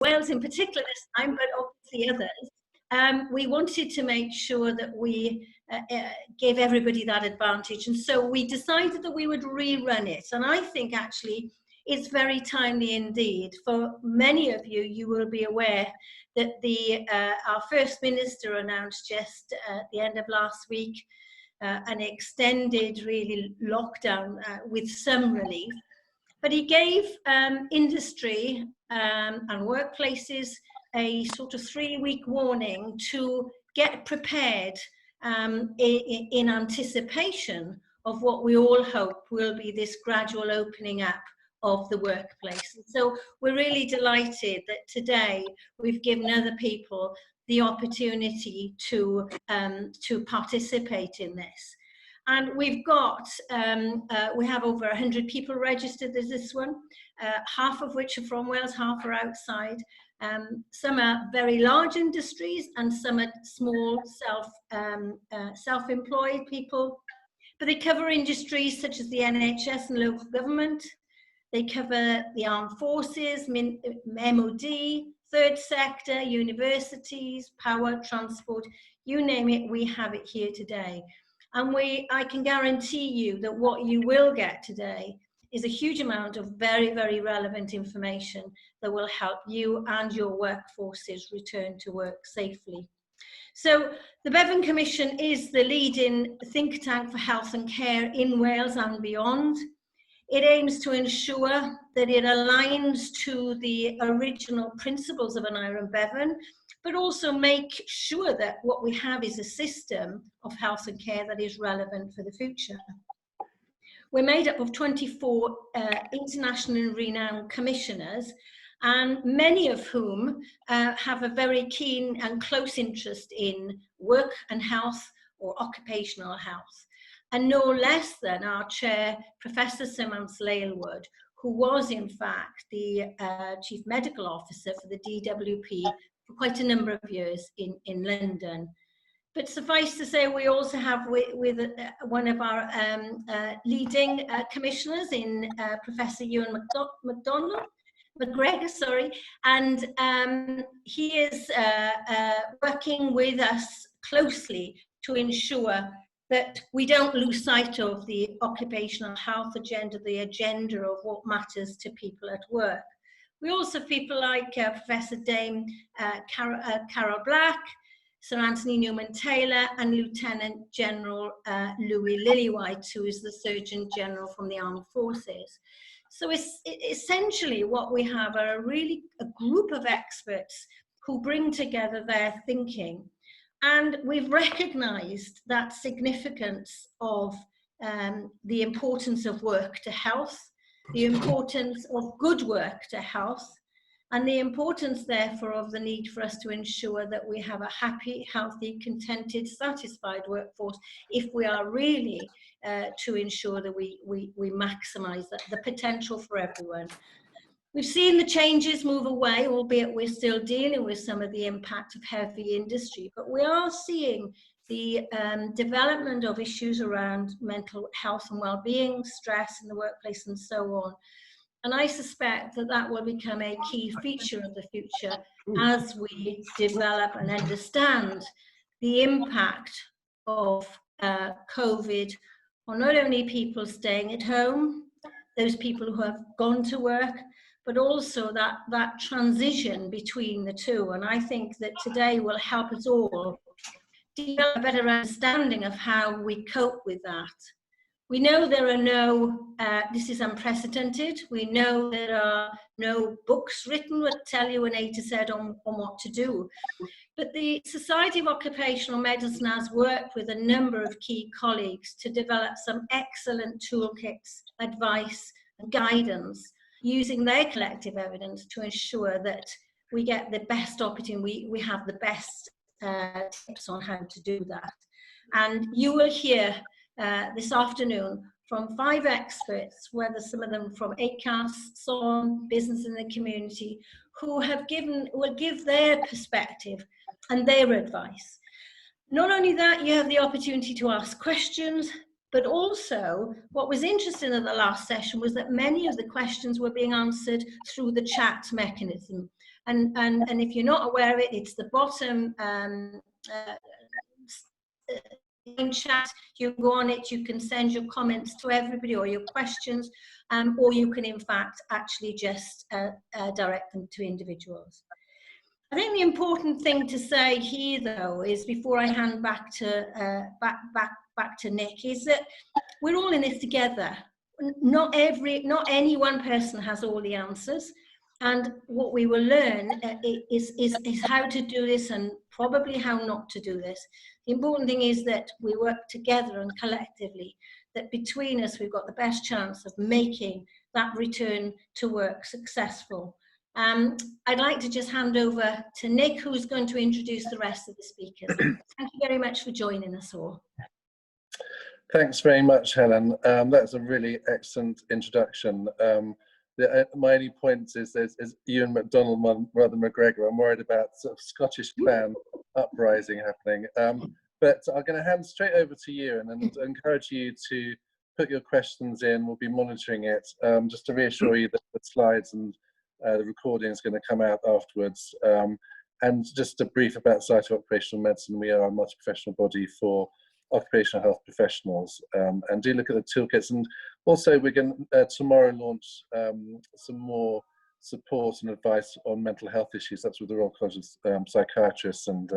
Wales in particular this time, but obviously others, we wanted to make sure that we gave everybody that advantage. And so we decided that we would rerun it. And I think actually it's very timely indeed. For many of you, you will be aware that our First Minister announced just at the end of last week an extended really lockdown with some relief. But he gave industry and workplaces a sort of 3-week warning to get prepared in anticipation of what we all hope will be this gradual opening up of the workplace. And so we're really delighted that today we've given other people the opportunity to participate in this. And we've got, we have over 100 people registered as this one, half of which are from Wales, half are outside. Some are very large industries and some are small self-employed people. But they cover industries such as the NHS and local government. They cover the armed forces, MOD, third sector, universities, power, transport, you name it, we have it here today. And I can guarantee you that what you will get today is a huge amount of very, very relevant information that will help you and your workforces return to work safely. So the Bevan Commission is the leading think tank for health and care in Wales and beyond. It aims to ensure that it aligns to the original principles of an Iron Bevan, but also make sure that what we have is a system of health and care that is relevant for the future. We're made up of 24 internationally renowned commissioners, and many of whom have a very keen and close interest in work and health or occupational health. And no less than our chair, Professor Samantha Aylward, who was in fact the Chief Medical Officer for the DWP for quite a number of years in London. But suffice to say, we also have with one of our leading commissioners in Professor Ewan McGregor, sorry, and he is working with us closely to ensure that we don't lose sight of the occupational health agenda, the agenda of what matters to people at work. We also have people like Professor Dame Carol Black, Sir Anthony Newman-Taylor, and Lieutenant General Louis Lillywhite, who is the Surgeon General from the Armed Forces. So it's essentially what we have are a group of experts who bring together their thinking. And we've recognised that significance of the importance of work to health, the importance of good work to health, and the importance, therefore, of the need for us to ensure that we have a happy, healthy, contented, satisfied workforce if we are really to ensure that we maximise the potential for everyone. We've seen the changes move away, albeit we're still dealing with some of the impact of heavy industry, but we are seeing the development of issues around mental health and well-being, stress in the workplace and so on. And I suspect that that will become a key feature of the future as we develop and understand the impact of COVID on not only people staying at home, those people who have gone to work, but also that transition between the two. And I think that today will help us all develop a better understanding of how we cope with that. We know there are no, this is unprecedented. We know there are no books written that tell you an A to Z on what to do. But the Society of Occupational Medicine has worked with a number of key colleagues to develop some excellent toolkits, advice, and guidance using their collective evidence to ensure that we get the best opportunity, we have the best tips on how to do that. And you will hear this afternoon from 5 experts, whether some of them from ACAS, SON, business in the community, who will give their perspective and their advice. Not only that, you have the opportunity to ask questions, but also what was interesting at the last session was that many of the questions were being answered through the chat mechanism. And if you're not aware of it, it's the bottom chat. You can go on it, you can send your comments to everybody or your questions, or you can in fact actually just direct them to individuals. I think the important thing to say here, though, is before I hand back to back to Nick, is that we're all in this together. Not any one person has all the answers, and what we will learn is how to do this and probably how not to do this. The important thing is that we work together and collectively, that between us we've got the best chance of making that return to work successful. I'd like to just hand over to Nick, who's going to introduce the rest of the speakers. Thank you very much for joining us all. Thanks very much, Helen. That's a really excellent introduction. My only point is Ewan MacDonald rather than McGregor. I'm worried about sort of Scottish clan uprising happening. But I'm going to hand straight over to Ewan and encourage you to put your questions in. We'll be monitoring it, just to reassure you that the slides and the recording is going to come out afterwards. And just a brief about Society of Occupational Medicine. We are a multi-professional body for occupational health professionals, and do look at the toolkits. And also we're going to tomorrow launch some more support and advice on mental health issues. That's with the Royal College of Psychiatrists and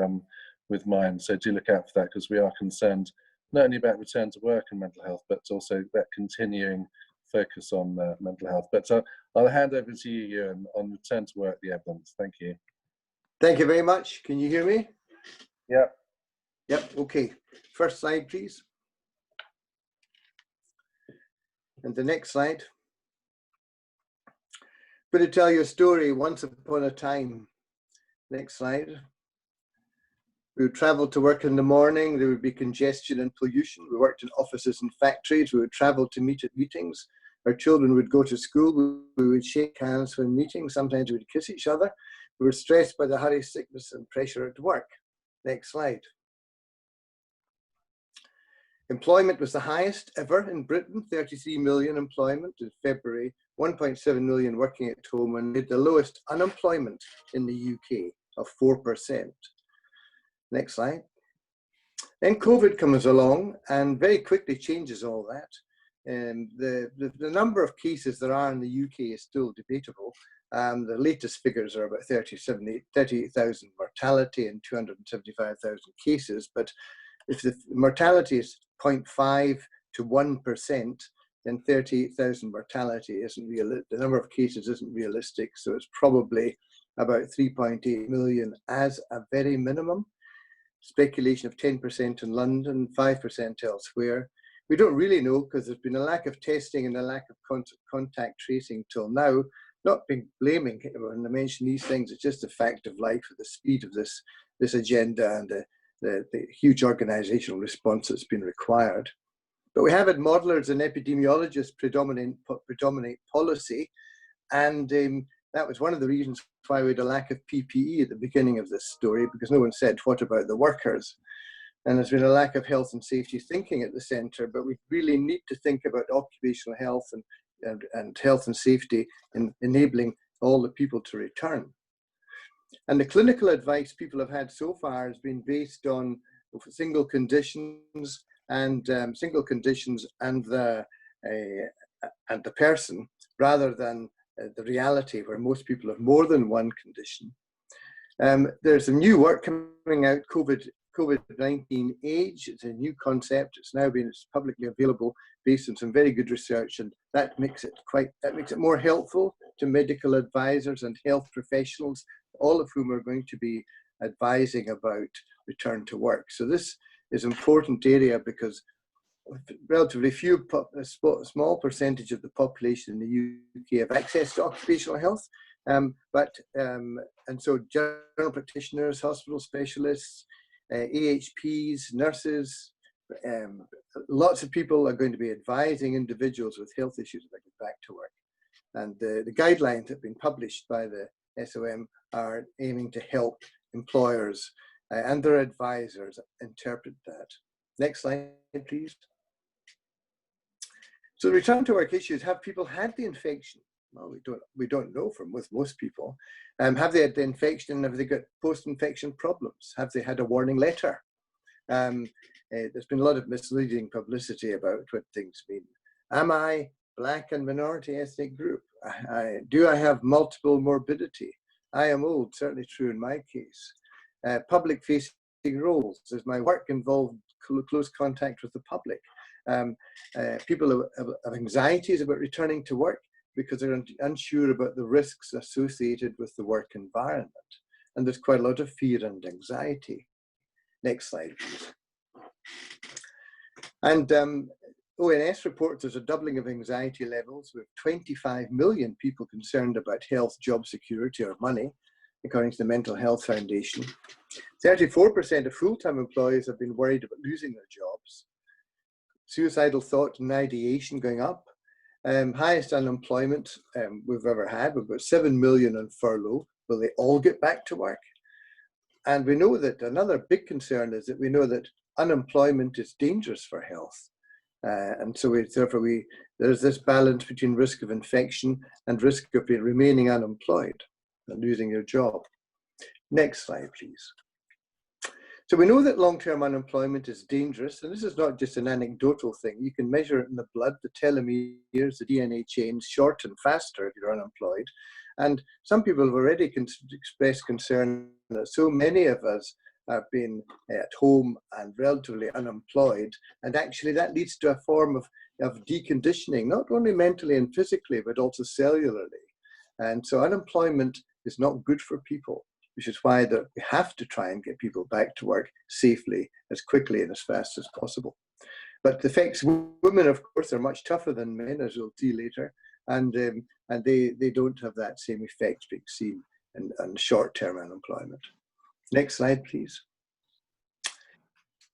with mine. So do look out for that, because we are concerned not only about return to work and mental health, but also that continuing focus on mental health. But I'll hand over to you, Ewan, on return to work, the evidence. Thank you. Thank you very much. Can you hear me? Yeah. Yep, okay. First slide, please. And the next slide. I'm going to tell you a story. Once upon a time. Next slide. We would travel to work in the morning. There would be congestion and pollution. We worked in offices and factories. We would travel to meet at meetings. Our children would go to school. We would shake hands when meeting. Sometimes we would kiss each other. We were stressed by the hurry, sickness, and pressure at work. Next slide. Employment was the highest ever in Britain, 33 million employment in February, 1.7 million working at home, and had the lowest unemployment in the UK of 4%. Next slide. Then COVID comes along and very quickly changes all that. And the number of cases there are in the UK is still debatable. The latest figures are about 38,000 mortality and 275,000 cases. But if the mortality is 0.5 to 1%, then 38,000 mortality isn't realistic. The number of cases isn't realistic. So it's probably about 3.8 million as a very minimum. Speculation of 10% in London, 5% elsewhere. We don't really know, because there's been a lack of testing and a lack of contact tracing till now. Not being blaming when I mention these things, it's just a fact of life at the speed of this agenda and the huge organizational response that's been required. But we have had modelers and epidemiologists predominate policy, and that was one of the reasons why we had a lack of PPE at the beginning of this story, because no one said, what about the workers? And there's been a lack of health and safety thinking at the centre, but we really need to think about occupational health and health and safety in enabling all the people to return. And the clinical advice people have had so far has been based on single conditions and the person, rather than the reality where most people have more than one condition. There's some new work coming out, COVID-19 age. It's a new concept. It's now been publicly available based on some very good research, and that makes it more helpful to medical advisors and health professionals, all of whom are going to be advising about return to work. So this is an important area, because relatively few, a small percentage of the population in the UK have access to occupational health, and so general practitioners, hospital specialists, AHPs, nurses, lots of people are going to be advising individuals with health issues about getting back to work. And the guidelines that have been published by the SOM are aiming to help employers and their advisors interpret that. Next slide, please. So the return to work issues: have people had the infection? Well, we don't know with most people. Have they had the infection? Have they got post-infection problems? Have they had a warning letter? There's been a lot of misleading publicity about what things mean. Am I Black and minority ethnic group? Do I have multiple morbidity? I am old, certainly true in my case. Public facing roles. Does my work involve close contact with the public? People have anxieties about returning to work because they're unsure about the risks associated with the work environment. And there's quite a lot of fear and anxiety. Next slide, please. And ONS reports there's a doubling of anxiety levels with 25 million people concerned about health, job security or money, according to the Mental Health Foundation. 34% of full-time employees have been worried about losing their jobs. Suicidal thought and ideation going up. Highest unemployment we've ever had. We've got 7 million on furlough. Will they all get back to work? And we know that another big concern is that we know that unemployment is dangerous for health. And so there's this balance between risk of infection and risk of remaining unemployed and losing your job. Next slide, please. So we know that long-term unemployment is dangerous, and this is not just an anecdotal thing. You can measure it in the blood, the telomeres, the DNA chains shorten faster if you're unemployed. And some people have already expressed concern that so many of us have been at home and relatively unemployed, and actually that leads to a form of deconditioning, not only mentally and physically, but also cellularly. And so unemployment is not good for people, which is why we have to try and get people back to work safely, as quickly and as fast as possible. But the effects, women, of course, are much tougher than men, as we'll see later, and they don't have that same effect being seen in short-term unemployment. Next slide, please.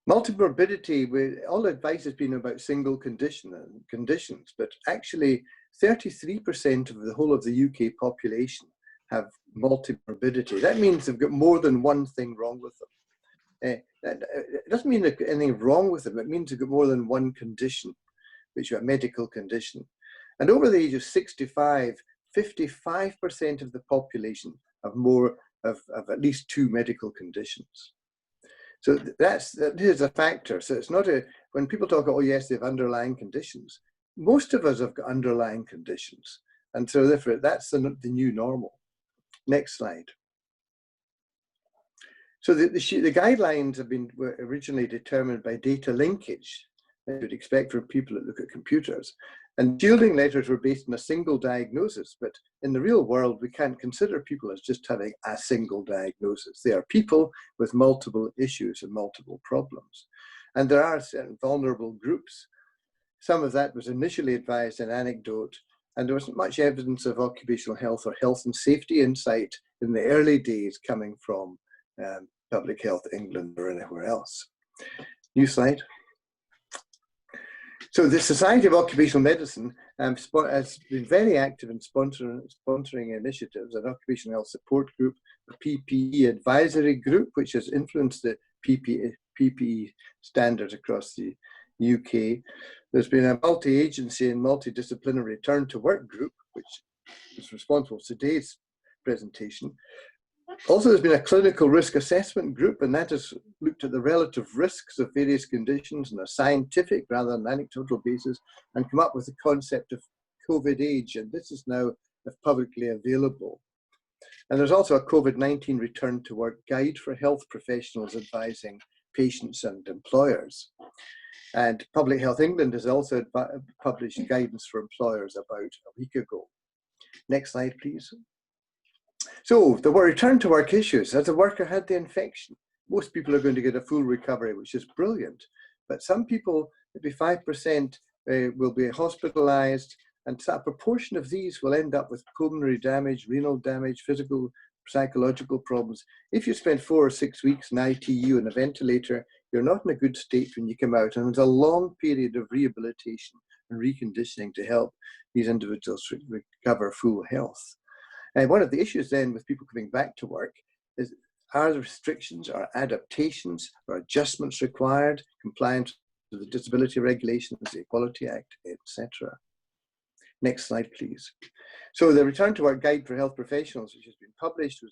Multimorbidity, all advice has been about single conditions, but actually 33% of the whole of the UK population have multimorbidity. That means they've got more than one thing wrong with them. It doesn't mean there's anything wrong with them. It means they've got more than one condition, which is a medical condition. And over the age of 65, 55% of the population have at least two medical conditions. So that is a factor. So it's not when people talk, oh yes, they have underlying conditions. Most of us have got underlying conditions. And so therefore that's the new normal. Next slide. So the guidelines were originally determined by data linkage, as you would expect from people that look at computers. And shielding letters were based on a single diagnosis, but in the real world, we can't consider people as just having a single diagnosis. They are people with multiple issues and multiple problems. And there are certain vulnerable groups. Some of that was initially advised in anecdote, and there wasn't much evidence of occupational health or health and safety insight in the early days coming from Public Health England or anywhere else. New slide. So the Society of Occupational Medicine has been very active in sponsoring initiatives, an occupational health support group, a PPE advisory group, which has influenced the PPE standards across the UK. There's been a multi-agency and multidisciplinary return to work group, which is responsible for today's presentation. Also, there's been a clinical risk assessment group, and that has looked at the relative risks of various conditions on a scientific rather than anecdotal basis and come up with the concept of COVID age, and this is now publicly available. And there's also a COVID-19 return to work guide for health professionals advising patients and employers. And Public Health England has also published guidance for employers about a week ago. Next slide, please. So there were return to work issues. As a worker had the infection, most people are going to get a full recovery, which is brilliant. But some people, maybe 5%, will be hospitalized, and a proportion of these will end up with pulmonary damage, renal damage, physical, psychological problems. If you spend 4 or 6 weeks in ITU and a ventilator, you're not in a good state when you come out. And there's a long period of rehabilitation and reconditioning to help these individuals recover full health. And one of the issues then with people coming back to work is, are there restrictions or adaptations or adjustments required, compliance with the disability regulations, the Equality Act, etc. Next slide, please. So the Return to Work Guide for Health Professionals, which has been published,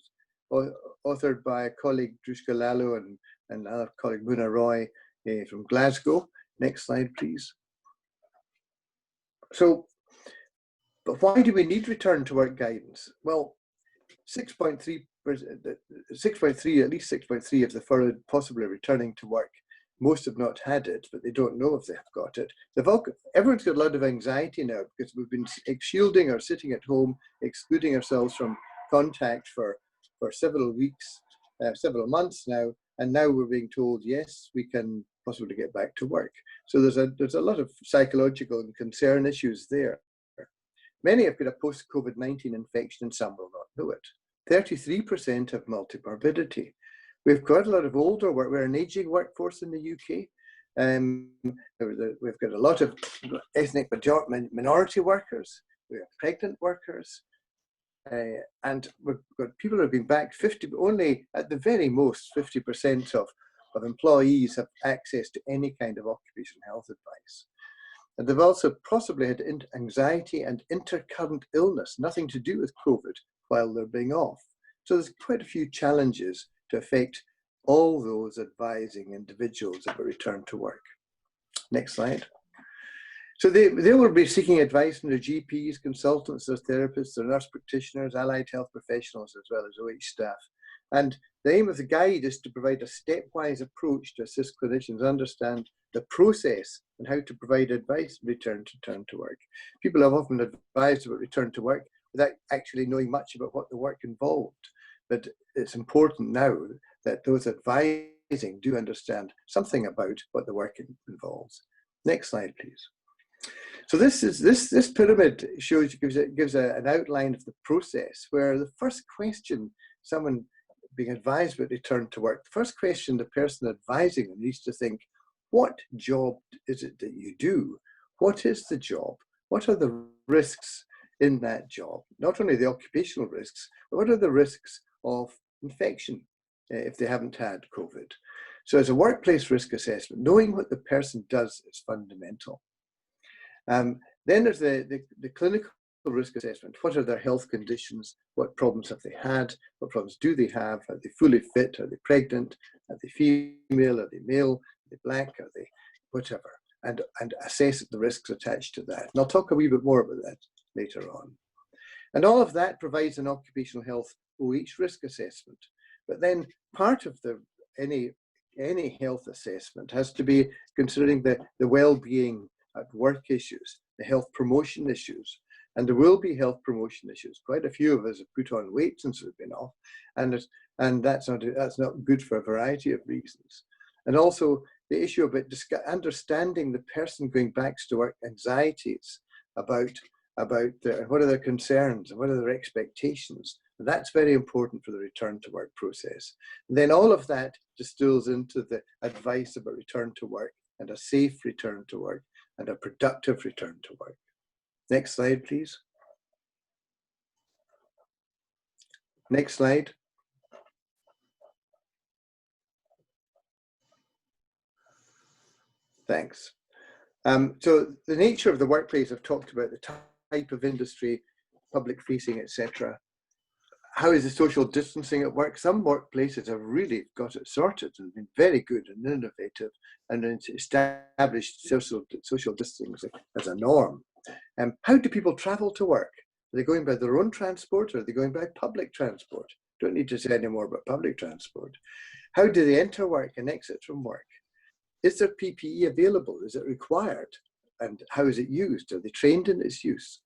was authored by a colleague, Druska Lalo, and another colleague, Muna Roy, from Glasgow. Next slide, please. So, but why do we need return to work guidance? Well, 6.3, at least 6.3 of the furloughed possibly returning to work. Most have not had it, but they don't know if they've got it. Everyone's got a lot of anxiety now because we've been shielding or sitting at home, excluding ourselves from contact for several weeks, several months now, and now we're being told, yes, we can possibly get back to work. So there's a lot of psychological and concern issues there. Many have got a post-COVID-19 infection and some will not know it. 33% have multimorbidity. We've got a lot of older work. We're an aging workforce in the UK. We've got a lot of ethnic minority workers. We have pregnant workers. And we've got people who have been back only at the very most 50% of employees have access to any kind of occupational health advice. And they've also possibly had anxiety and intercurrent illness, nothing to do with COVID, while they're being off. So there's quite a few challenges to affect all those advising individuals about return to work. Next slide. So they will be seeking advice from their GPs, consultants, their therapists, their nurse practitioners, allied health professionals, as well as OH staff. And the aim of the guide is to provide a stepwise approach to assist clinicians understand the process and how to provide advice and return to work. People have often advised about return to work without actually knowing much about what the work involved. But it's important now that those advising do understand something about what the work involves. Next slide, please. So this pyramid gives an outline of the process, where the first question someone being advised about return to work, the first question the person advising them needs to think, what job is it that you do? What is the job? What are the risks in that job? Not only the occupational risks, but what are the risks of infection if they haven't had COVID? So as a workplace risk assessment, knowing what the person does is fundamental. Then there's the clinical risk assessment. What are their health conditions? What problems have they had? What problems do they have? Are they fully fit? Are they pregnant? Are they female? Are they male? Are they black? Are they whatever? And assess the risks attached to that. And I'll talk a wee bit more about that later on. And all of that provides an occupational health OH risk assessment. But then part of any health assessment has to be considering the well-being at work issues, the health promotion issues. And there will be health promotion issues. Quite a few of us have put on weight since we've been off, and that's not good for a variety of reasons. And also the issue about understanding the person going back to work anxieties about what are their concerns and what are their expectations. And that's very important for the return to work process. And then all of that distills into the advice about return to work and a safe return to work and a productive return to work. Next slide, please. Next slide. Thanks. So the nature of the workplace, I've talked about the type of industry, public facing, etc. How is the social distancing at work? Some workplaces have really got it sorted and been very good and innovative and established social distancing as a norm. How do people travel to work? Are they going by their own transport or are they going by public transport? Don't need to say any more about public transport. How do they enter work and exit from work? Is there PPE available? Is it required? And how is it used? Are they trained in its use?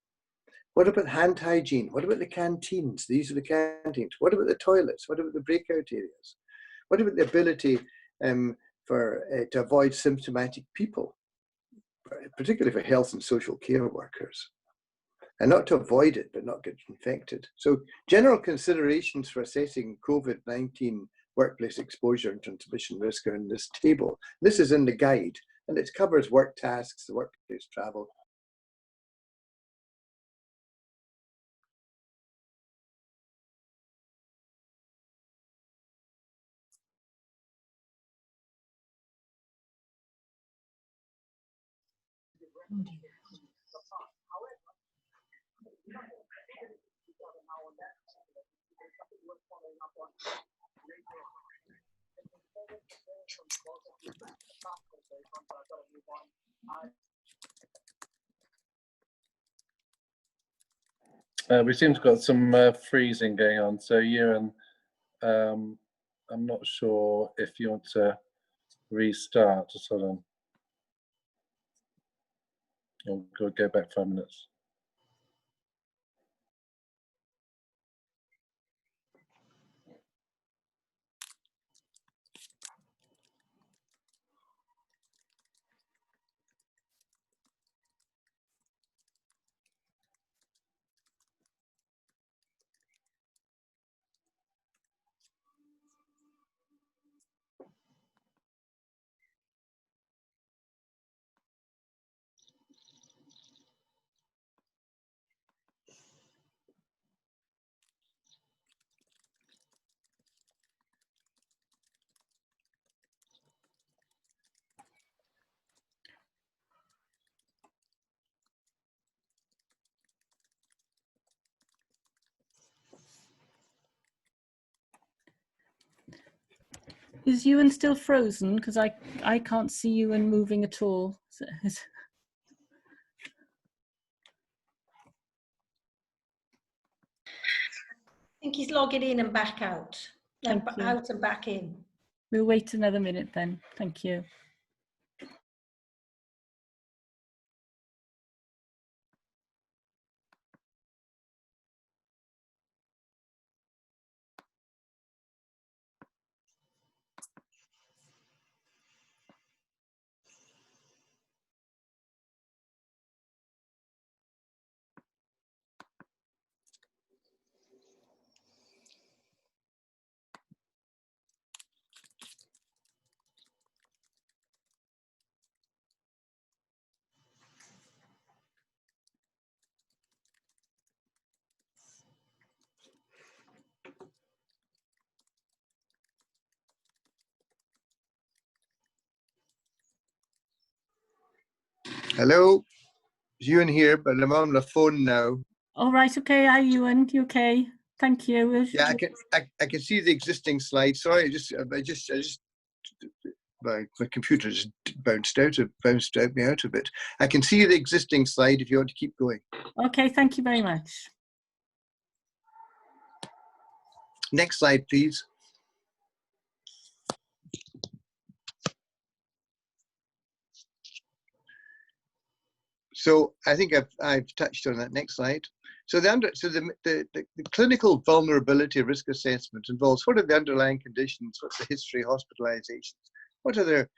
What about hand hygiene? What about the canteens? These are the canteens. What about the toilets? What about the breakout areas? What about the ability to avoid symptomatic people, particularly for health and social care workers? And not to avoid it, but not get infected. So general considerations for assessing COVID-19 workplace exposure and transmission risk are in this table. This is in the guide, and it covers work tasks, the workplace travel. We seem to have got some freezing going on. So Ewan, I'm not sure if you want to restart. Just hold on. I'll go back 5 minutes. Is Ewan still frozen? Because I can't see Ewan moving at all. I think he's logging in and back out, and Thank you. out and back in. We'll wait another minute then. Thank you. Hello, it's Ewan here, but I'm on the phone now. All right. Okay. Hi, Ewan. You okay? Thank you. Yeah, I can see the existing slide. Sorry, my computer just bounced out me out a bit. I can see the existing slide if you want to keep going. Okay. Thank you very much. Next slide, please. So I think I've touched on that. Next slide. So the clinical vulnerability risk assessment involves what are the underlying conditions, what's the history, hospitalizations, what are their,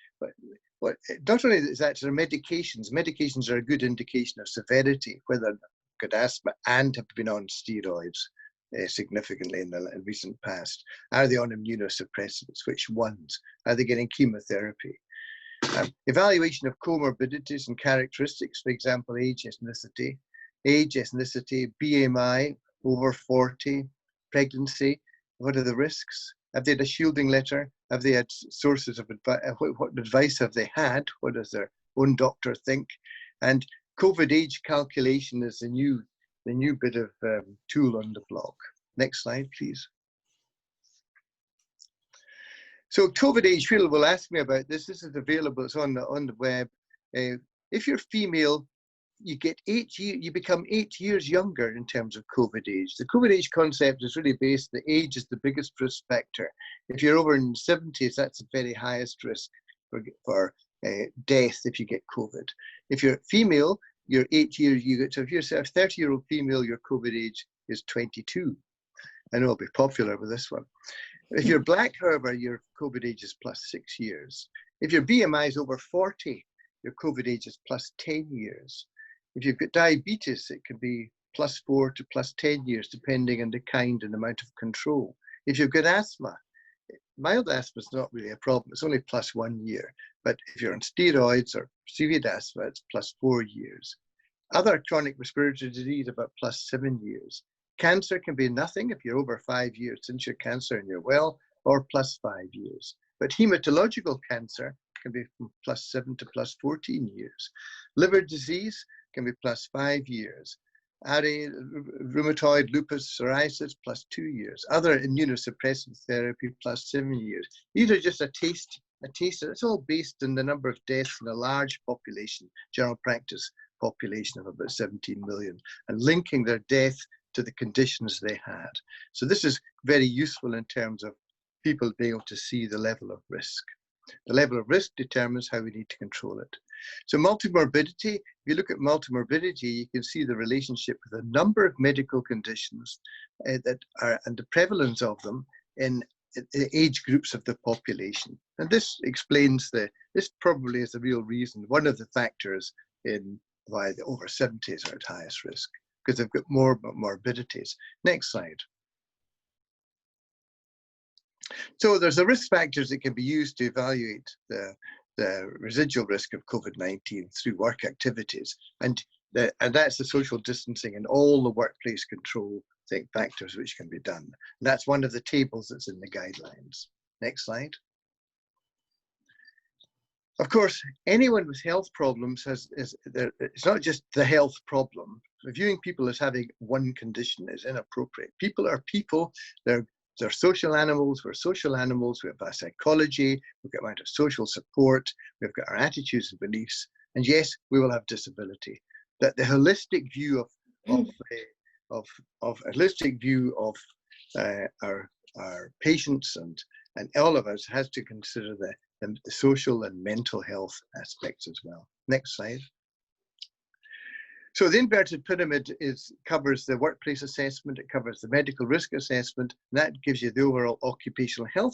what not only is that, there are medications. Medications are a good indication of severity, whether they've got asthma and have been on steroids significantly in the recent past. Are they on immunosuppressants? Which ones? Are they getting chemotherapy? Evaluation of comorbidities and characteristics, for example, age, ethnicity, BMI, over 40, pregnancy. What are the risks? Have they had a shielding letter? Have they had sources of advice? What advice have they had? What does their own doctor think? And COVID age calculation is the new bit of tool on the block. Next slide, please. So COVID age, people will ask me about this. This is available. It's on the web. If you're female, you become 8 years younger in terms of COVID age. The COVID age concept is really based, the age is the biggest risk factor. If you're over in the 70s, that's the very highest risk for death if you get COVID. If you're female, you're 8 years, so if you're a 30-year-old female, your COVID age is 22. I know I'll be popular with this one. If you're black, however, your COVID age is plus 6 years. If your BMI is over 40, your COVID age is plus 10 years. If you've got diabetes, it can be plus 4 to plus 10 years, depending on the kind and amount of control. If you've got asthma, mild asthma is not really a problem. It's only plus 1 year. But if you're on steroids or severe asthma, it's plus 4 years. Other chronic respiratory disease, about plus 7 years. Cancer can be nothing if you're over 5 years since your cancer and you're well, or plus 5 years. But hematological cancer can be from plus 7 to plus 14 years. Liver disease can be plus 5 years. RA, rheumatoid, lupus, psoriasis, plus 2 years. Other immunosuppressive therapy, plus 7 years. These are just a taste. It's all based on the number of deaths in a large population, general practice population of about 17 million, and linking their death to the conditions they had. So this is very useful in terms of people being able to see the level of risk. The level of risk determines how we need to control it. So multimorbidity, if you look at multimorbidity, you can see the relationship with a number of medical conditions that are, and the prevalence of them in age groups of the population. And this explains this probably is the real reason, one of the factors in why the over 70s are at highest risk, because they've got more morbidities. Next slide. So there's the risk factors that can be used to evaluate the residual risk of COVID-19 through work activities. And that's the social distancing and all the workplace control factors which can be done. And that's one of the tables that's in the guidelines. Next slide. Of course, anyone with health problems it's not just the health problem. Viewing people as having one condition is inappropriate. People are people. They're social animals. We're social animals. We have our psychology. We've got a amount of social support. We've got our attitudes and beliefs. And yes, we will have disability. That the holistic view of our patients and all of us has to consider the social and mental health aspects as well. Next slide. So the inverted pyramid covers the workplace assessment, it covers the medical risk assessment, and that gives you the overall occupational health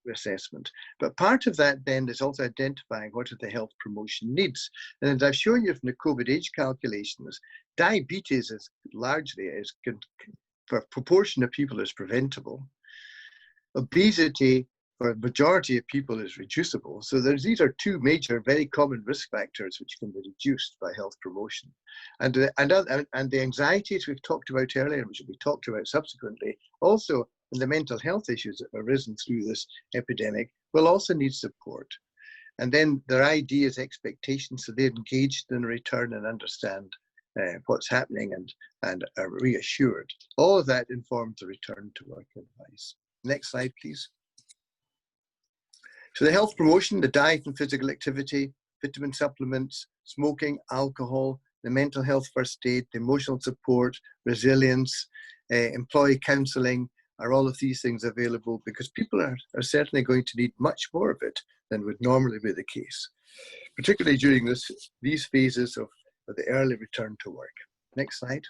assessment. But part of that then is also identifying what are the health promotion needs. And as I've shown you from the COVID age calculations, diabetes is largely, for a proportion of people, is preventable. Obesity, for a majority of people, is reducible. So these are two major, very common risk factors which can be reduced by health promotion. And the anxieties we've talked about earlier, which will be talked about subsequently, also in the mental health issues that have arisen through this epidemic, will also need support. And then their ideas, expectations, so they're engaged in return and understand what's happening and are reassured. All of that informs the return to work advice. Next slide, please. So the health promotion, the diet and physical activity, vitamin supplements, smoking, alcohol, the mental health first aid, the emotional support, resilience, employee counselling, are all of these things available because people are certainly going to need much more of it than would normally be the case, particularly during these phases of the early return to work. Next slide.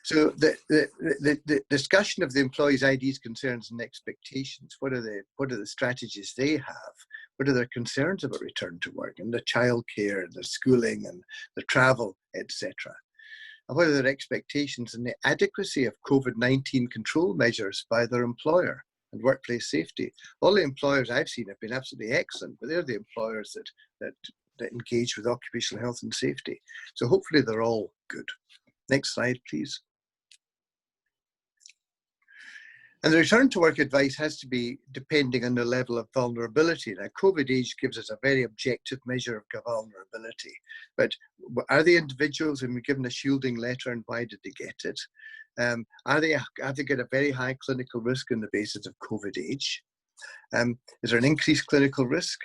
So the discussion of the employees' IDs, concerns and expectations, what are the strategies they have? What are their concerns about return to work and the childcare, the schooling and the travel, etc. And what are their expectations and the adequacy of COVID-19 control measures by their employer and workplace safety? All the employers I've seen have been absolutely excellent, but they're the employers that engage with occupational health and safety. So hopefully they're all good. Next slide, please. And the return to work advice has to be depending on the level of vulnerability. Now, COVID age gives us a very objective measure of vulnerability. But are the individuals who have been given a shielding letter and why did they get it? Have they got a very high clinical risk on the basis of COVID age? Is there an increased clinical risk?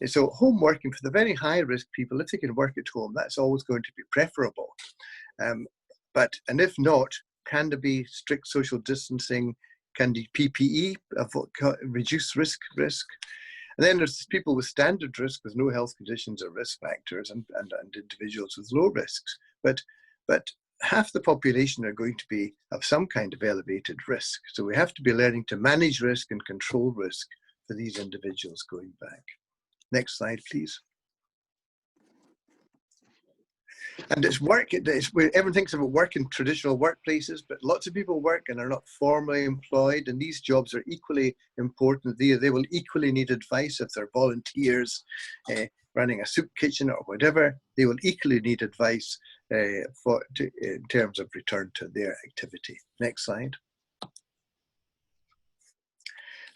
So home working for the very high risk people, if they can work at home, that's always going to be preferable. And if not, can there be strict social distancing? Can the PPE reduce risk? And then there's people with standard risk with no health conditions or risk factors and individuals with low risks. But half the population are going to be of some kind of elevated risk. So we have to be learning to manage risk and control risk for these individuals going back. Next slide, please. And it's work, everyone thinks about work in traditional workplaces, but lots of people work and are not formally employed, and these jobs are equally important. They will equally need advice if they're volunteers running a soup kitchen or whatever. They will equally need advice in terms of return to their activity. Next slide.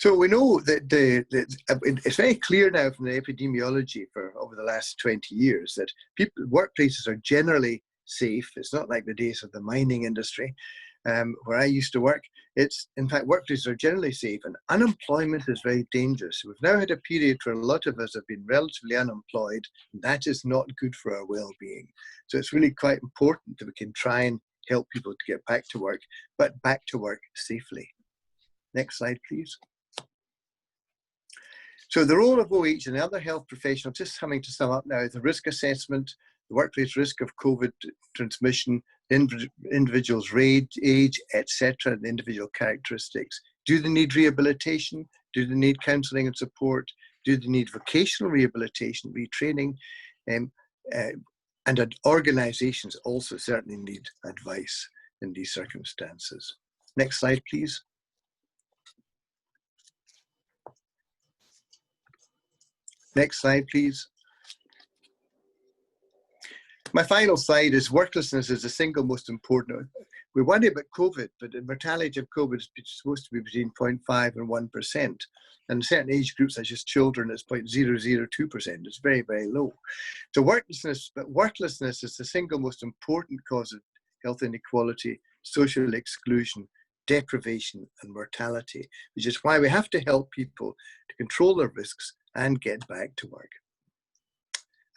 So we know that it's very clear now from the epidemiology for over the last 20 years that workplaces are generally safe. It's not like the days of the mining industry where I used to work. It's, in fact, workplaces are generally safe, and unemployment is very dangerous. We've now had a period where a lot of us have been relatively unemployed, and that is not good for our well-being. So it's really quite important that we can try and help people to get back to work, but back to work safely. Next slide, please. So the role of OH and the other health professionals, just coming to sum up now, is the risk assessment, the workplace risk of COVID transmission, individual's age, etc., the individual characteristics. Do they need rehabilitation? Do they need counselling and support? Do they need vocational rehabilitation, retraining? And organisations also certainly need advice in these circumstances. Next slide, please. Next slide, please. My final slide is worklessness is the single most important. We worry about COVID, but the mortality of COVID is supposed to be between 0.5 and 1%. And in certain age groups, such as children, it's 0.002%. It's very, very low. So worklessness is the single most important cause of health inequality, social exclusion, deprivation, and mortality, which is why we have to help people to control their risks and get back to work.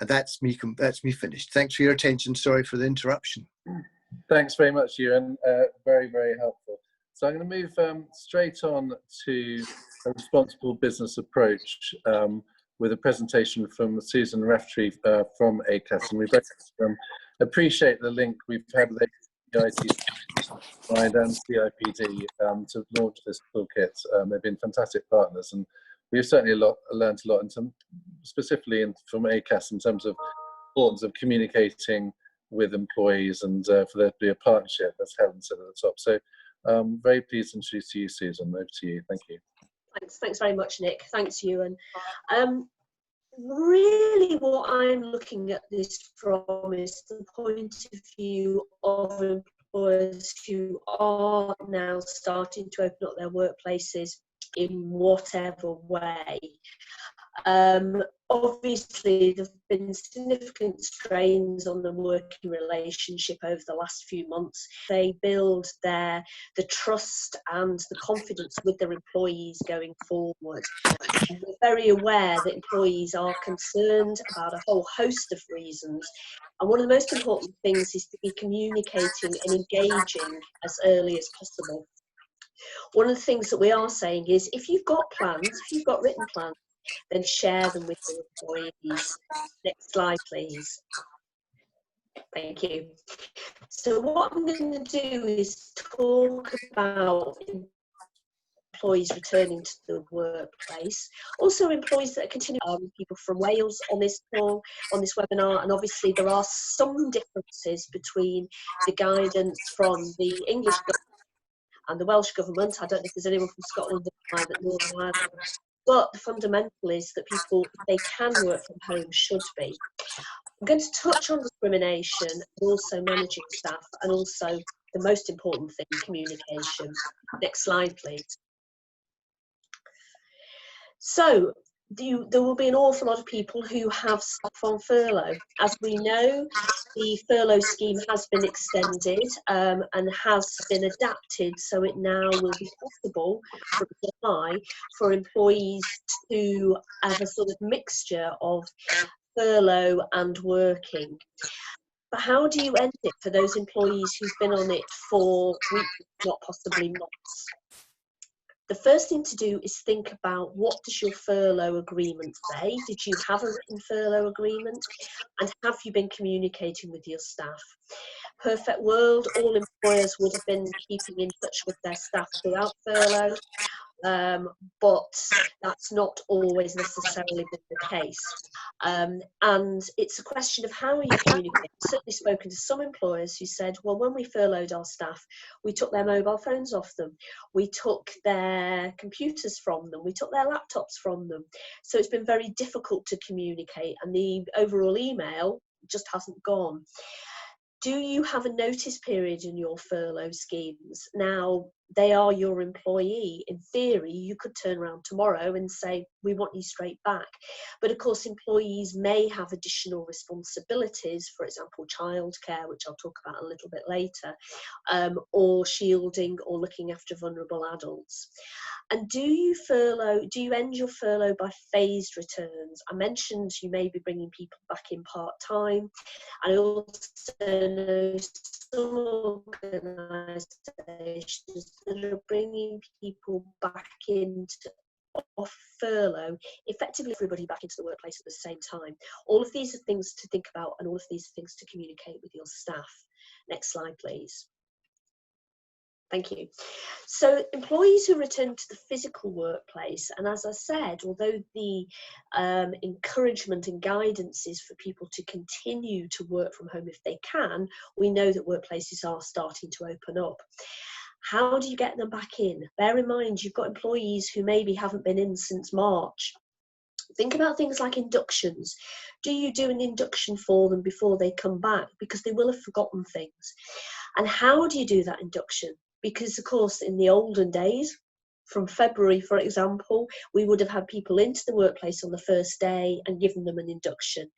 And that's me finished. Thanks for your attention. Sorry for the interruption. Thanks very much, Ewan. Very, very helpful. So I'm going to move straight on to a responsible business approach with a presentation from Susan Raftery from ACAS. And we both appreciate the link we've had with AIT and CIPD to launch this toolkit. They've been fantastic partners, and we've certainly learned a lot, specifically from ACAS in terms of the importance of communicating with employees and for there to be a partnership, as Helen said at the top. So very pleased to introduce to you, Susan. Over to you. Thank you. Thanks very much, Nick. Thanks, Ewan. Really what I'm looking at this from is the point of view of employers who are now starting to open up their workplaces in whatever way. Obviously, there have been significant strains on the working relationship over the last few months. They build the trust and the confidence with their employees going forward. And we're very aware that employees are concerned about a whole host of reasons. And one of the most important things is to be communicating and engaging as early as possible. One of the things that we are saying is, if you've got plans, if you've got written plans, then share them with your employees. Next slide, please. Thank you. So what I'm going to do is talk about employees returning to the workplace, also employees that are continuing, people from Wales on this call, on this webinar, and obviously there are some differences between the guidance from the English government and the Welsh government. I don't know if there's anyone from Scotland that Northern Ireland. But the fundamental is that people, if they can work from home, should be. I'm going to touch on discrimination and also managing staff, and also the most important thing, communication. Next slide, please. So there will be an awful lot of people who have staff on furlough. As we know, the furlough scheme has been extended and has been adapted, so it now will be possible from July for employees to have a sort of mixture of furlough and working. But how do you end it for those employees who've been on it for weeks, not possibly months? The first thing to do is think about, what does your furlough agreement say? Did you have a written furlough agreement? And have you been communicating with your staff? Perfect world, all employers would have been keeping in touch with their staff throughout furlough, but that's not always necessarily been the case. And it's a question of how are you communicating. I've certainly spoken to some employers who said, well, when we furloughed our staff, we took their mobile phones off them, we took their computers from them, we took their laptops from them. So it's been very difficult to communicate, and the overall email just hasn't gone. Do you have a notice period in your furlough schemes? Now, they are your employee. In theory, you could turn around tomorrow and say, we want you straight back. But of course, employees may have additional responsibilities, for example, childcare, which I'll talk about a little bit later, or shielding or looking after vulnerable adults. And do you end your furlough by phased returns? I mentioned you may be bringing people back in part-time. I also know some organisations that are bringing people back into off furlough, effectively everybody back into the workplace at the same time. All of these are things to think about, and all of these are things to communicate with your staff. Next slide, please. Thank you. So employees who return to the physical workplace, and as I said, although the encouragement and guidance is for people to continue to work from home if they can, we know that workplaces are starting to open up. How do you get them back in? Bear in mind, you've got employees who maybe haven't been in since March. Think about things like inductions. Do you do an induction for them before they come back? Because they will have forgotten things. And how do you do that induction? Because, of course, in the olden days, from February, for example, we would have had people into the workplace on the first day and given them an induction.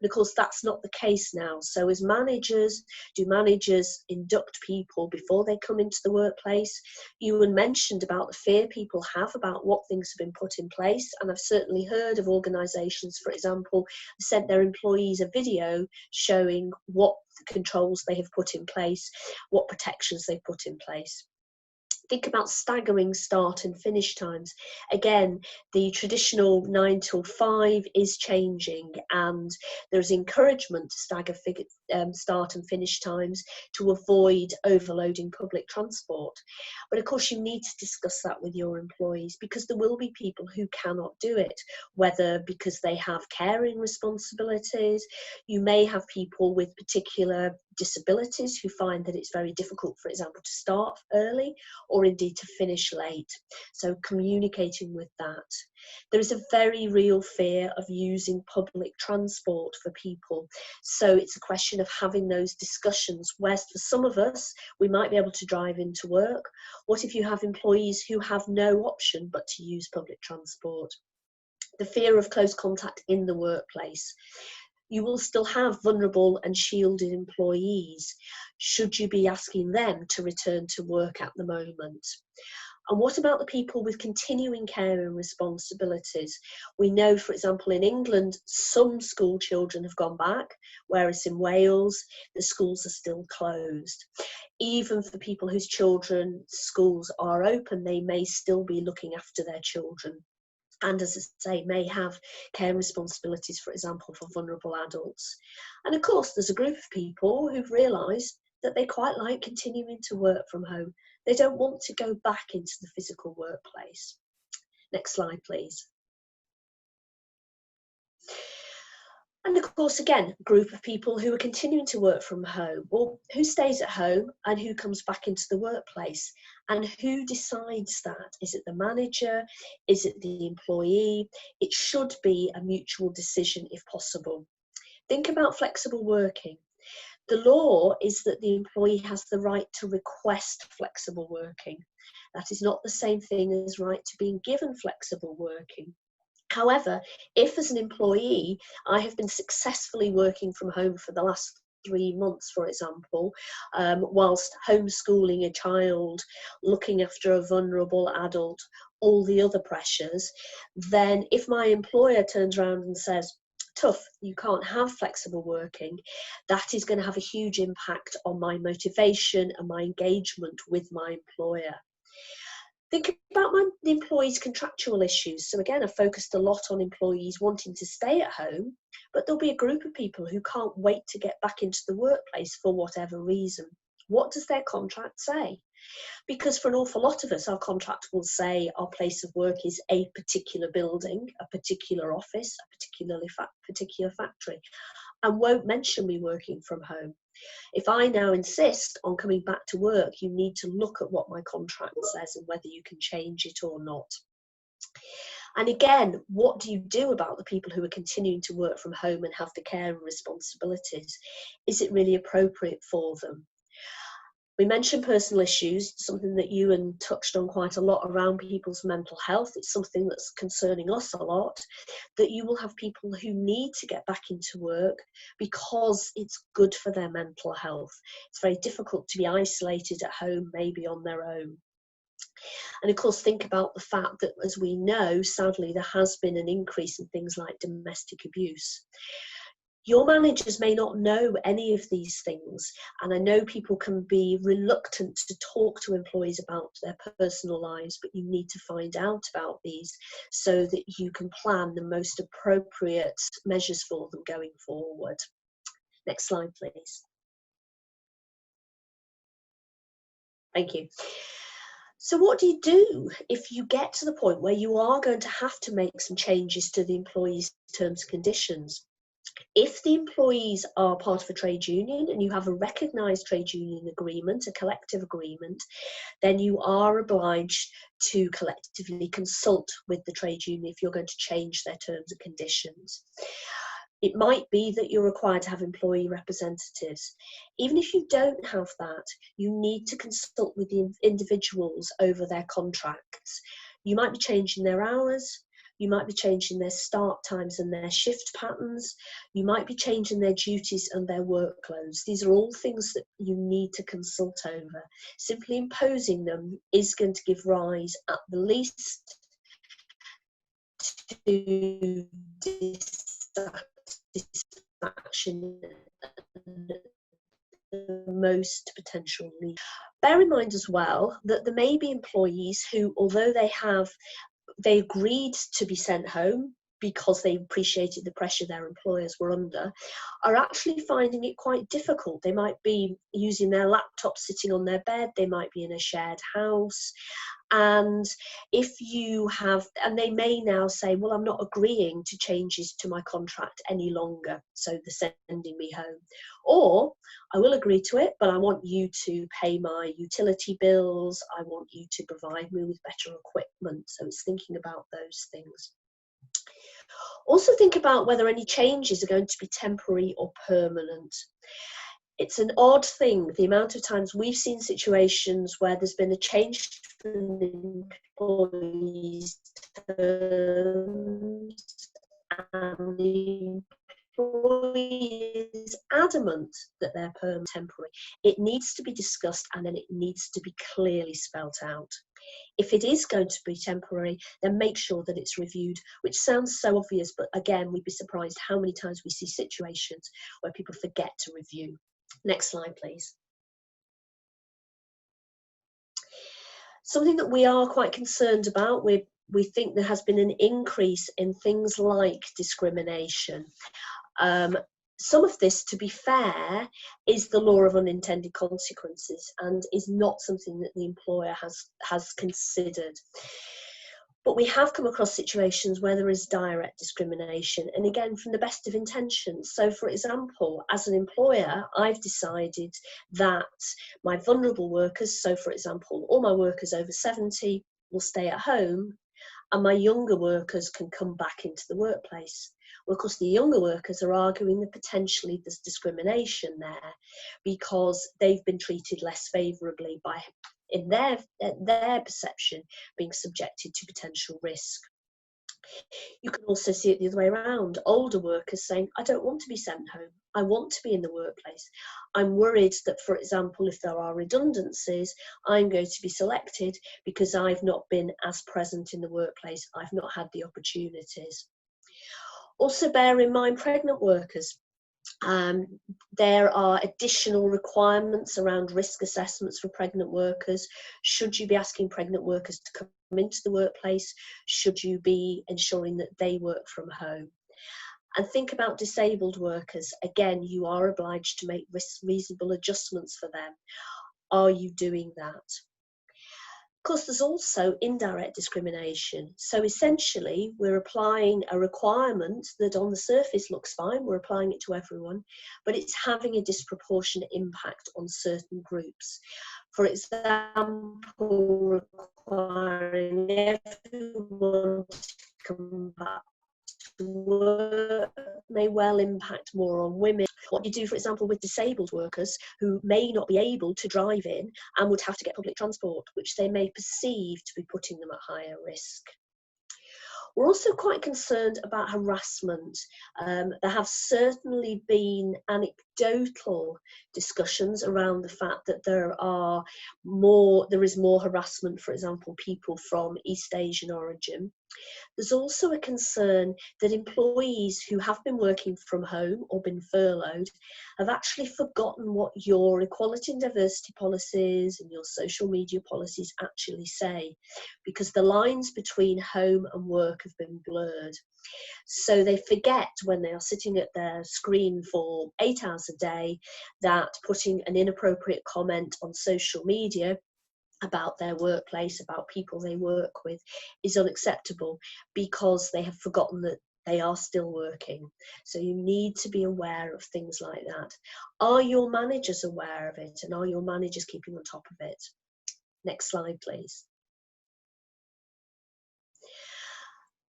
But, of course, that's not the case now. So as managers, do managers induct people before they come into the workplace? Ewan mentioned about the fear people have about what things have been put in place. And I've certainly heard of organisations, for example, sent their employees a video showing what controls they have put in place, what protections they've put in place. Think about staggering start and finish times. Again, the traditional 9 till 5 is changing, and there's encouragement to stagger start and finish times to avoid overloading public transport. But of course, you need to discuss that with your employees, because there will be people who cannot do it, whether because they have caring responsibilities. You may have people with particular disabilities who find that it's very difficult, for example, to start early or indeed to finish late. So communicating with that. There is a very real fear of using public transport for people. So it's a question of having those discussions, where for some of us, we might be able to drive into work. What if you have employees who have no option but to use public transport? The fear of close contact in the workplace. You will still have vulnerable and shielded employees. Should you be asking them to return to work at the moment? And what about the people with continuing care and responsibilities? We know, for example, in England, some school children have gone back, whereas in Wales, the schools are still closed. Even for people whose children's schools are open, they may still be looking after their children. And as I say, may have care responsibilities, for example, for vulnerable adults. And of course, there's a group of people who've realised that they quite like continuing to work from home. They don't want to go back into the physical workplace. Next slide, please. And of course, again, a group of people who are continuing to work from home. Well, who stays at home and who comes back into the workplace? And who decides that? Is it the manager? Is it the employee? It should be a mutual decision if possible. Think about flexible working. The law is that the employee has the right to request flexible working. That is not the same thing as right to being given flexible working. However, if as an employee, I have been successfully working from home for the last 3 months, for example, whilst homeschooling a child, looking after a vulnerable adult, all the other pressures, then if my employer turns around and says, tough, you can't have flexible working, that is going to have a huge impact on my motivation and my engagement with my employer. Think about the employees' contractual issues. So again, I focused a lot on employees wanting to stay at home, but there'll be a group of people who can't wait to get back into the workplace for whatever reason. What does their contract say? Because for an awful lot of us, our contract will say our place of work is a particular building, a particular office, a particular factory, and won't mention me working from home. If I now insist on coming back to work, you need to look at what my contract says and whether you can change it or not. And again, what do you do about the people who are continuing to work from home and have the care and responsibilities? Is it really appropriate for them? We mentioned personal issues, something that Ewan touched on quite a lot around people's mental health. It's something that's concerning us a lot, that you will have people who need to get back into work because it's good for their mental health. It's very difficult to be isolated at home, maybe on their own. And of course, think about the fact that, as we know, sadly, there has been an increase in things like domestic abuse. Your managers may not know any of these things, and I know people can be reluctant to talk to employees about their personal lives, but you need to find out about these so that you can plan the most appropriate measures for them going forward. Next slide, please. Thank you. So what do you do if you get to the point where you are going to have to make some changes to the employee's terms and conditions? If the employees are part of a trade union and you have a recognised trade union agreement, a collective agreement, then you are obliged to collectively consult with the trade union if you're going to change their terms and conditions. It might be that you're required to have employee representatives. Even if you don't have that, you need to consult with the individuals over their contracts. You might be changing their hours. You might be changing their start times and their shift patterns. You might be changing their duties and their workloads. These are all things that you need to consult over. Simply imposing them is going to give rise, at the least, to dissatisfaction and the most potential lead. Bear in mind as well that there may be employees who, although they agreed to be sent home because they appreciated the pressure their employers were under, are actually finding it quite difficult. They might be using their laptop sitting on their bed, they might be in a shared house, and they may now say, well, I'm not agreeing to changes to my contract any longer, so they're sending me home. Or, I will agree to it, but I want you to pay my utility bills, I want you to provide me with better equipment. So it's thinking about those things. Also think about whether any changes are going to be temporary or permanent. It's an odd thing, the amount of times we've seen situations where there's been a change to an employee's terms and the employee is adamant that they're temporary. It needs to be discussed and then it needs to be clearly spelt out. If it is going to be temporary, then make sure that it's reviewed, which sounds so obvious, but again, we'd be surprised how many times we see situations where people forget to review. Next slide, please. Something that we are quite concerned about, we think there has been an increase in things like discrimination. Some of this, to be fair, is the law of unintended consequences and is not something that the employer has considered. But we have come across situations where there is direct discrimination, and again, from the best of intentions. So, for example, as an employer, I've decided that my vulnerable workers, so for example, all my workers over 70 will stay at home, and my younger workers can come back into the workplace. Well, of course, the younger workers are arguing that potentially there's discrimination there because they've been treated less favourably by, in their perception, being subjected to potential risk. You can also see it the other way around. Older workers saying, I don't want to be sent home. I want to be in the workplace. I'm worried that, for example, if there are redundancies, I'm going to be selected because I've not been as present in the workplace. I've not had the opportunities. Also bear in mind pregnant workers. There are additional requirements around risk assessments for pregnant workers. Should you be asking pregnant workers to come into the workplace? Should you be ensuring that they work from home? And think about disabled workers. Again, you are obliged to make reasonable adjustments for them. Are you doing that? Of course, there's also indirect discrimination. So essentially, we're applying a requirement that on the surface looks fine, we're applying it to everyone, but it's having a disproportionate impact on certain groups. For example, requiring everyone to come back to work may well impact more on women. What do you do, for example, with disabled workers who may not be able to drive in and would have to get public transport, which they may perceive to be putting them at higher risk? We're also quite concerned about harassment. There have certainly been anecdotal discussions around the fact that there is more harassment, for example, people from East Asian origin. There's also a concern that employees who have been working from home or been furloughed have actually forgotten what your equality and diversity policies and your social media policies actually say, because the lines between home and work have been blurred. So they forget when they are sitting at their screen for 8 hours a day that putting an inappropriate comment on social media about their workplace, about people they work with, is unacceptable, because they have forgotten that they are still working. So you need to be aware of things like that. Are your managers aware of it, and are your managers keeping on top of it? Next slide, please.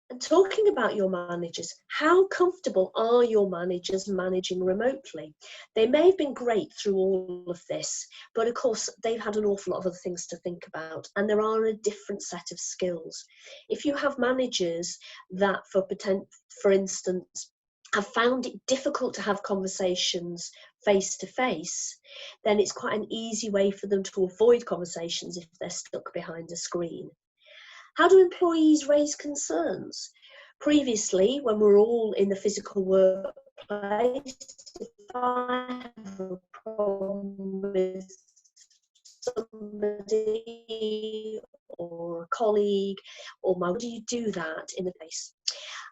And talking about your managers, how comfortable are your managers managing remotely? They may have been great through all of this, but of course they've had an awful lot of other things to think about, and there are a different set of skills. If you have managers that, for instance, have found it difficult to have conversations face to face, then it's quite an easy way for them to avoid conversations if they're stuck behind a screen. How do employees raise concerns? Previously, when we're all in the physical workplace, if I have a problem with somebody or a colleague, what do you do that in the place?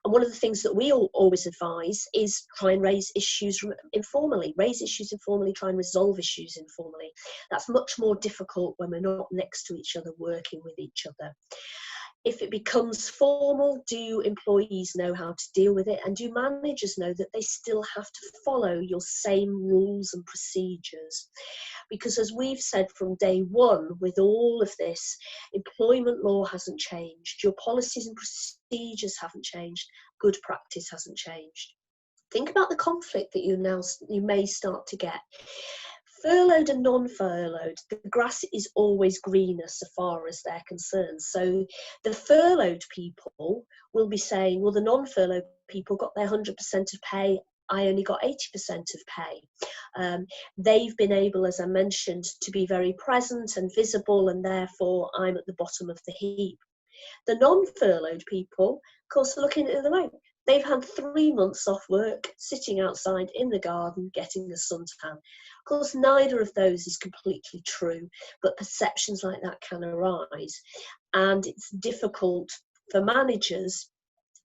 And one of the things that we always advise is try and raise issues informally. Raise issues informally, try and resolve issues informally. That's much more difficult when we're not next to each other, working with each other. If it becomes formal, do employees know how to deal with it? And do managers know that they still have to follow your same rules and procedures? Because as we've said from day one, with all of this, employment law hasn't changed. Your policies and procedures haven't changed. Good practice hasn't changed. Think about the conflict that you may start to get. Furloughed and non-furloughed, the grass is always greener so far as they're concerned. So the furloughed people will be saying, well, the non-furloughed people got their 100% of pay, I only got 80% of pay. They've been able, as I mentioned, to be very present and visible, and therefore I'm at the bottom of the heap. The non-furloughed people, of course, are looking at the other way. They've had 3 months off work, sitting outside in the garden, getting a suntan. Of course, neither of those is completely true, but perceptions like that can arise. And it's difficult for managers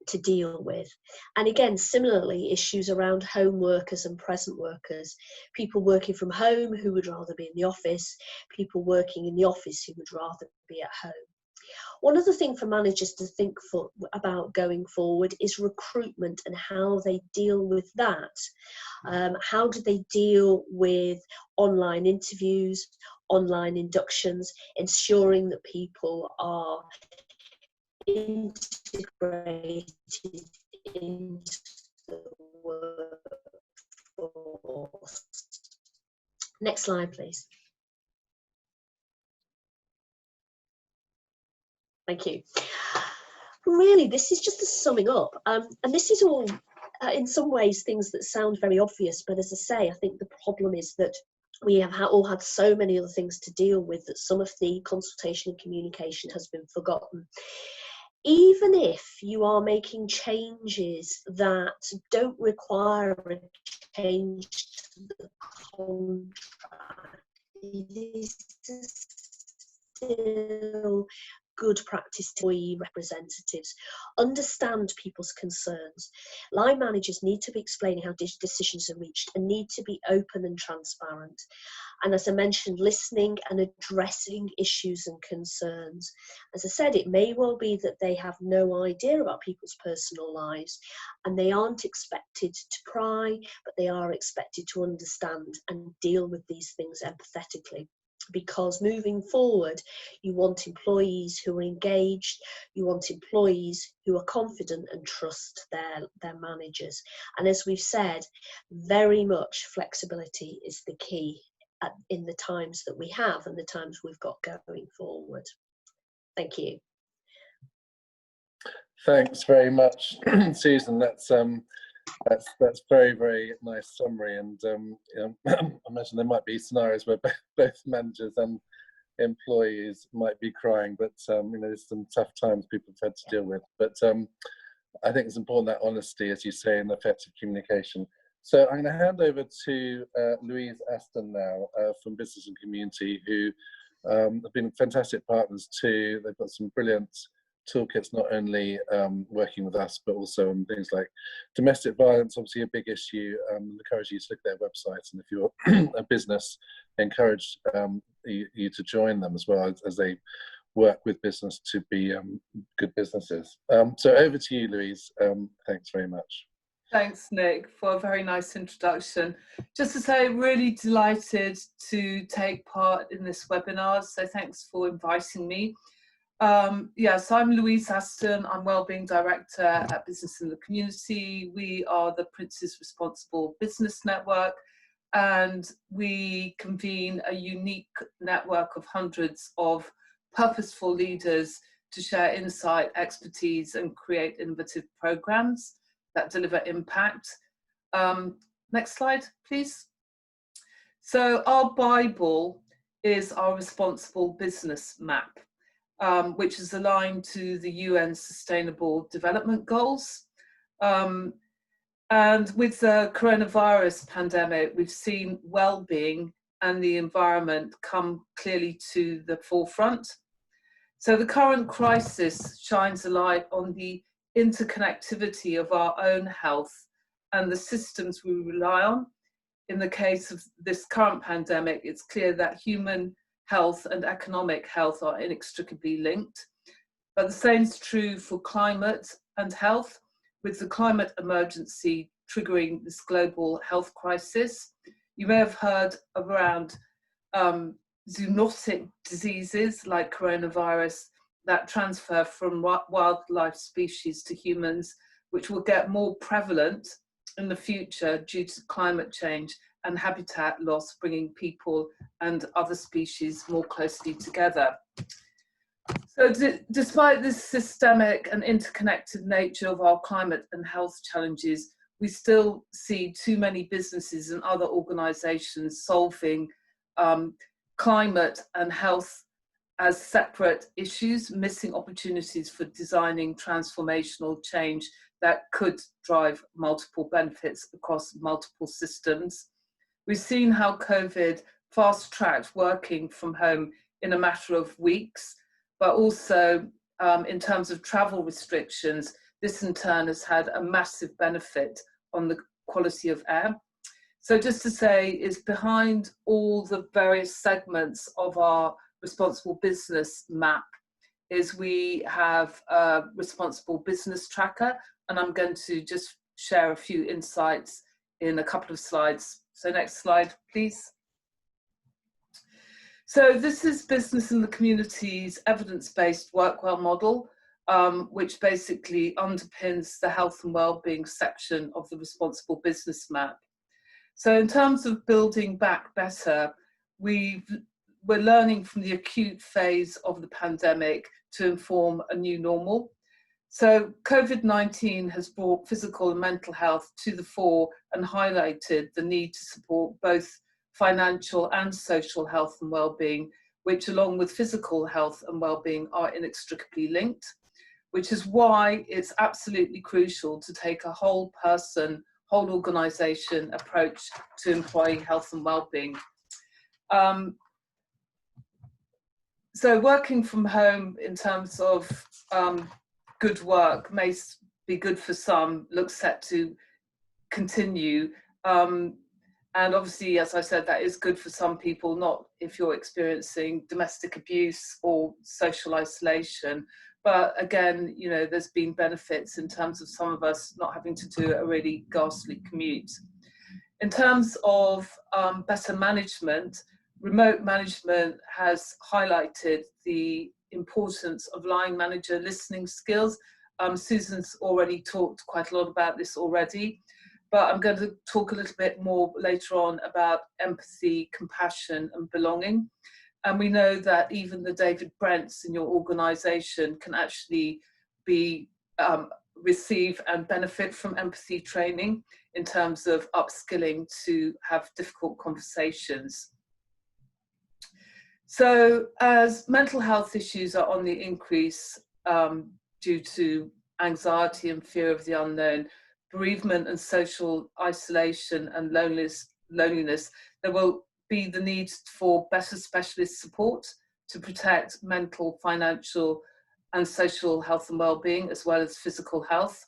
to deal with. And again, similarly, issues around home workers and present workers, people working from home who would rather be in the office, people working in the office who would rather be at home. One other thing for managers to think about going forward is recruitment and how they deal with that. How do they deal with online interviews, online inductions, ensuring that people are integrated into the workforce? Next slide, please. Thank you. Really, this is just a summing up. And this is all, in some ways, things that sound very obvious. But as I say, I think the problem is that we have all had so many other things to deal with that some of the consultation and communication has been forgotten. Even if you are making changes that don't require a change to the contract, it is still good practice to employee representatives. Understand people's concerns. Line managers need to be explaining how decisions are reached and need to be open and transparent. And as I mentioned, listening and addressing issues and concerns. As I said, it may well be that they have no idea about people's personal lives and they aren't expected to pry, but they are expected to understand and deal with these things empathetically. because moving forward, you want employees who are engaged, you want employees who are confident and trust their managers. And as we've said, very much flexibility is the key in the times that we have and the times we've got going forward. Thank you. Thanks very much, Susan. That's very, very nice summary. And you know, I imagine there might be scenarios where both managers and employees might be crying, but you know, there's some tough times people have had to deal with. But I think it's important, that honesty, as you say, and effective communication. So I'm going to hand over to Louise Aston now from Business and Community, who have been fantastic partners too. They've got some brilliant toolkits, not only working with us, but also on things like domestic violence, obviously a big issue. Encourage you to look at their websites, and if you're a business, encourage you to join them as well, as they work with business to be good businesses. So over to you, Louise. Thanks very much. Thanks, Nick, for a very nice introduction. Just to say, really delighted to take part in this webinar, so thanks for inviting me. Yes, I'm Louise Aston. I'm Wellbeing Director at Business in the Community. We are the Prince's Responsible Business Network, and we convene a unique network of hundreds of purposeful leaders to share insight, expertise, and create innovative programs that deliver impact. Next slide, please. So our Bible is our Responsible Business Map, which is aligned to the UN Sustainable Development Goals. And with the coronavirus pandemic, we've seen well-being and the environment come clearly to the forefront. So the current crisis shines a light on the interconnectivity of our own health and the systems we rely on. In the case of this current pandemic, it's clear that human health and economic health are inextricably linked. But the same is true for climate and health, with the climate emergency triggering this global health crisis. You may have heard around zoonotic diseases like coronavirus that transfer from wildlife species to humans, which will get more prevalent in the future due to climate change and habitat loss, bringing people and other species more closely together. So despite this systemic and interconnected nature of our climate and health challenges, we still see too many businesses and other organizations solving climate and health as separate issues, missing opportunities for designing transformational change that could drive multiple benefits across multiple systems. We've seen how COVID fast-tracked working from home in a matter of weeks, but also in terms of travel restrictions, this in turn has had a massive benefit on the quality of air. So just to say, is behind all the various segments of our responsible business map is we have a responsible business tracker, and I'm going to just share a few insights in a couple of slides. So next slide, please. So this is Business in the Community's evidence-based work well model, which basically underpins the health and well-being section of the responsible business map. So in terms of building back better, we're learning from the acute phase of the pandemic to inform a new normal. So COVID-19 has brought physical and mental health to the fore and highlighted the need to support both financial and social health and well-being, which along with physical health and well-being are inextricably linked, which is why it's absolutely crucial to take a whole person, whole organisation approach to employee health and well-being. So working from home in terms of good work may be good for some, looks set to continue. And obviously, as I said, that is good for some people, not if you're experiencing domestic abuse or social isolation. But again, you know, there's been benefits in terms of some of us not having to do a really ghastly commute. In terms of better management, remote management has highlighted the importance of line manager listening skills. Susan's already talked quite a lot about this already, but I'm going to talk a little bit more later on about empathy, compassion and belonging. And we know that even the David Brents in your organisation can actually receive and benefit from empathy training in terms of upskilling to have difficult conversations. So as mental health issues are on the increase due to anxiety and fear of the unknown, bereavement and social isolation and loneliness, there will be the need for better specialist support to protect mental, financial and social health and well-being, as well as physical health.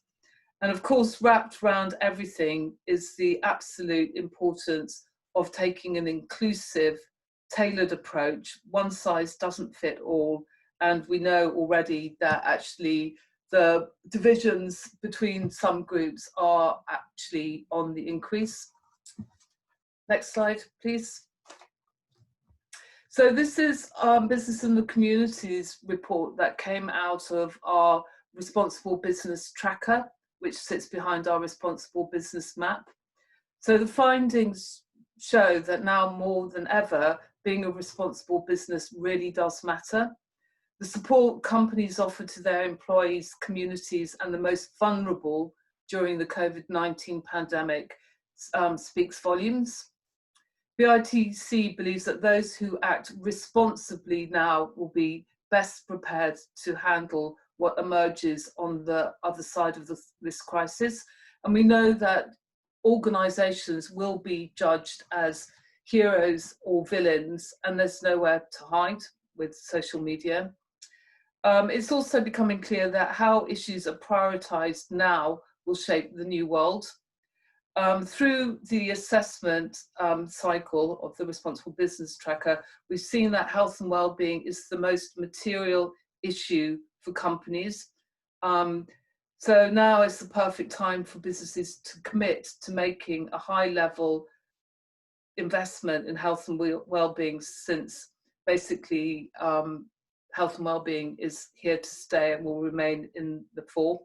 And of course, wrapped around everything is the absolute importance of taking an inclusive, tailored approach. One size doesn't fit all. And we know already that actually the divisions between some groups are actually on the increase. Next slide, please. So this is Business in the Communities report that came out of our Responsible Business Tracker, which sits behind our Responsible Business Map. So the findings show that now more than ever, being a responsible business really does matter. The support companies offer to their employees, communities, and the most vulnerable during the COVID-19 pandemic speaks volumes. BITC believes that those who act responsibly now will be best prepared to handle what emerges on the other side of this crisis. And we know that organisations will be judged as heroes or villains, and there's nowhere to hide with social media. It's also becoming clear that how issues are prioritised now will shape the new world. Through the assessment cycle of the Responsible Business Tracker, we've seen that health and well-being is the most material issue for companies. So now is the perfect time for businesses to commit to making a high-level investment in health and well-being, since basically health and well-being is here to stay and will remain in the fore.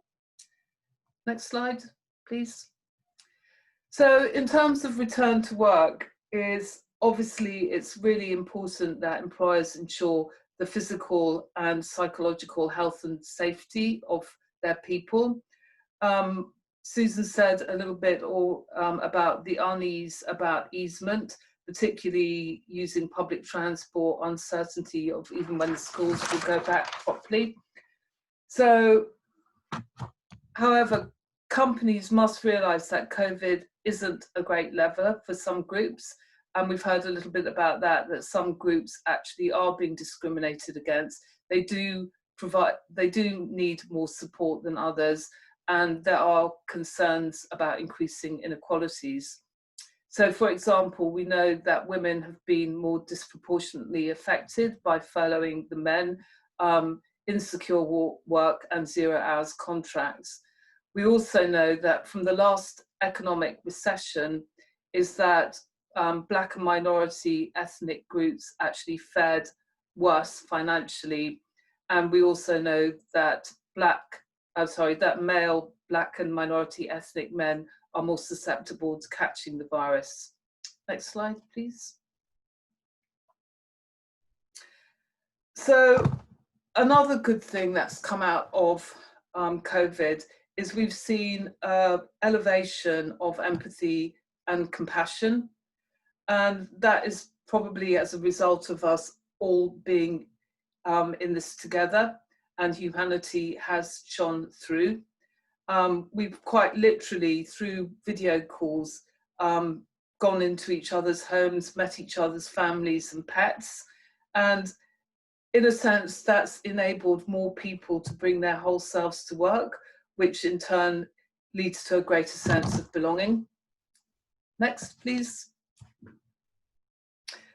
Next slide, please. So in terms of return to work, it's really important that employers ensure the physical and psychological health and safety of their people. Susan said a little bit about the unease about easement, particularly using public transport, uncertainty of even when the schools will go back properly. So, however, companies must realise that COVID isn't a great lever for some groups. And we've heard a little bit about that some groups actually are being discriminated against. They do need more support than others, and there are concerns about increasing inequalities. So, for example, we know that women have been more disproportionately affected by furloughing the men, insecure work and 0 hours contracts. We also know that from the last economic recession is that Black and minority ethnic groups actually fared worse financially. And we also know that male Black and minority ethnic men are more susceptible to catching the virus. Next slide, please. So another good thing that's come out of COVID is we've seen elevation of empathy and compassion. And that is probably as a result of us all being in this together, and humanity has shone through. We've quite literally, through video calls, gone into each other's homes, met each other's families and pets. And in a sense, that's enabled more people to bring their whole selves to work, which in turn leads to a greater sense of belonging. Next, please.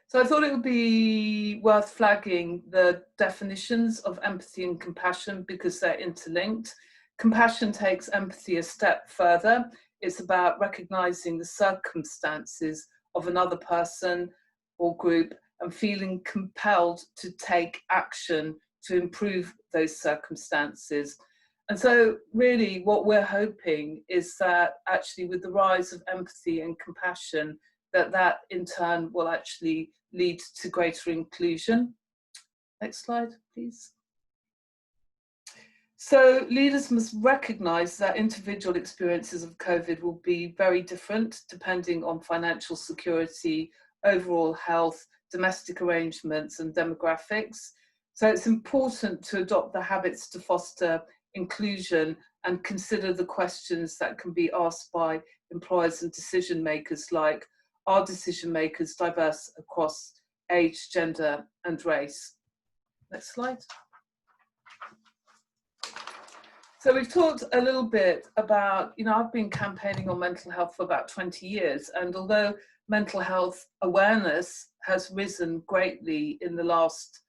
So I thought it would be worth flagging the definitions of empathy and compassion because they're interlinked. Compassion takes empathy a step further. It's about recognizing the circumstances of another person or group and feeling compelled to take action to improve those circumstances. And so really what we're hoping is that actually with the rise of empathy and compassion, that in turn will actually lead to greater inclusion. Next slide, please. So leaders must recognise that individual experiences of COVID will be very different depending on financial security, overall health, domestic arrangements and demographics. So it's important to adopt the habits to foster inclusion and consider the questions that can be asked by employers and decision makers, like, are decision makers diverse across age, gender and race? Next slide. So we've talked a little bit about, I've been campaigning on mental health for about 20 years, and although mental health awareness has risen greatly in the last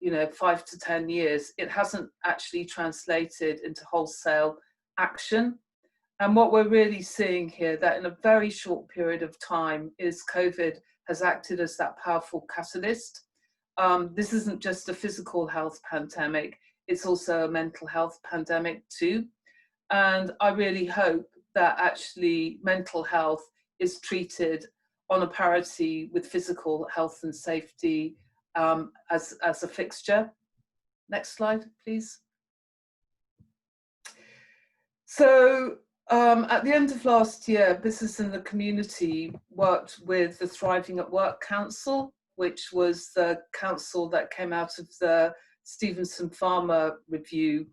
5 to 10 years, it hasn't actually translated into wholesale action. And what we're really seeing here, that in a very short period of time, is COVID has acted as that powerful catalyst. This isn't just a physical health pandemic, it's also a mental health pandemic too. And I really hope that actually mental health is treated on a parity with physical health and safety as a fixture. Next slide, please. So at the end of last year, business in the community worked with the Thriving at Work Council, which was the council that came out of the Stevenson Farmer review.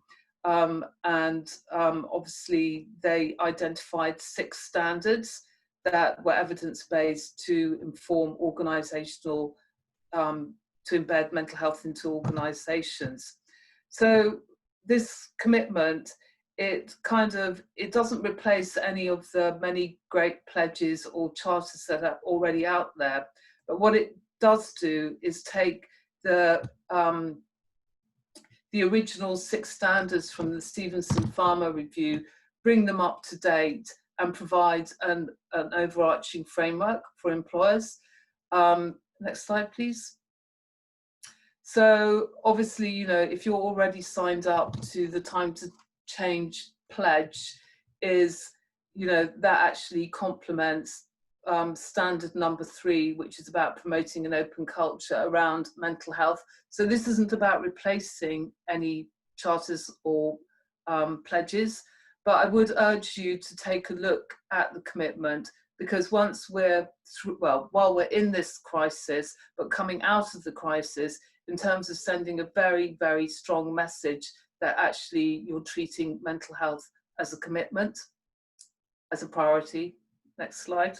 Obviously they identified 6 standards that were evidence-based to inform organisational, to embed mental health into organisations. So this commitment, it doesn't replace any of the many great pledges or charters that are already out there, but what it does do is take the original 6 standards from the Stevenson Farmer review, bring them up to date and provide an overarching framework for employers. Next slide, please. So obviously, if you're already signed up to the Time to Change pledge, that actually complements standard number 3, which is about promoting an open culture around mental health. So this isn't about replacing any charters or pledges, but I would urge you to take a look at the commitment, because once we're through, while we're in this crisis, but coming out of the crisis, in terms of sending a very, very strong message that actually you're treating mental health as a commitment, as a priority. Next slide.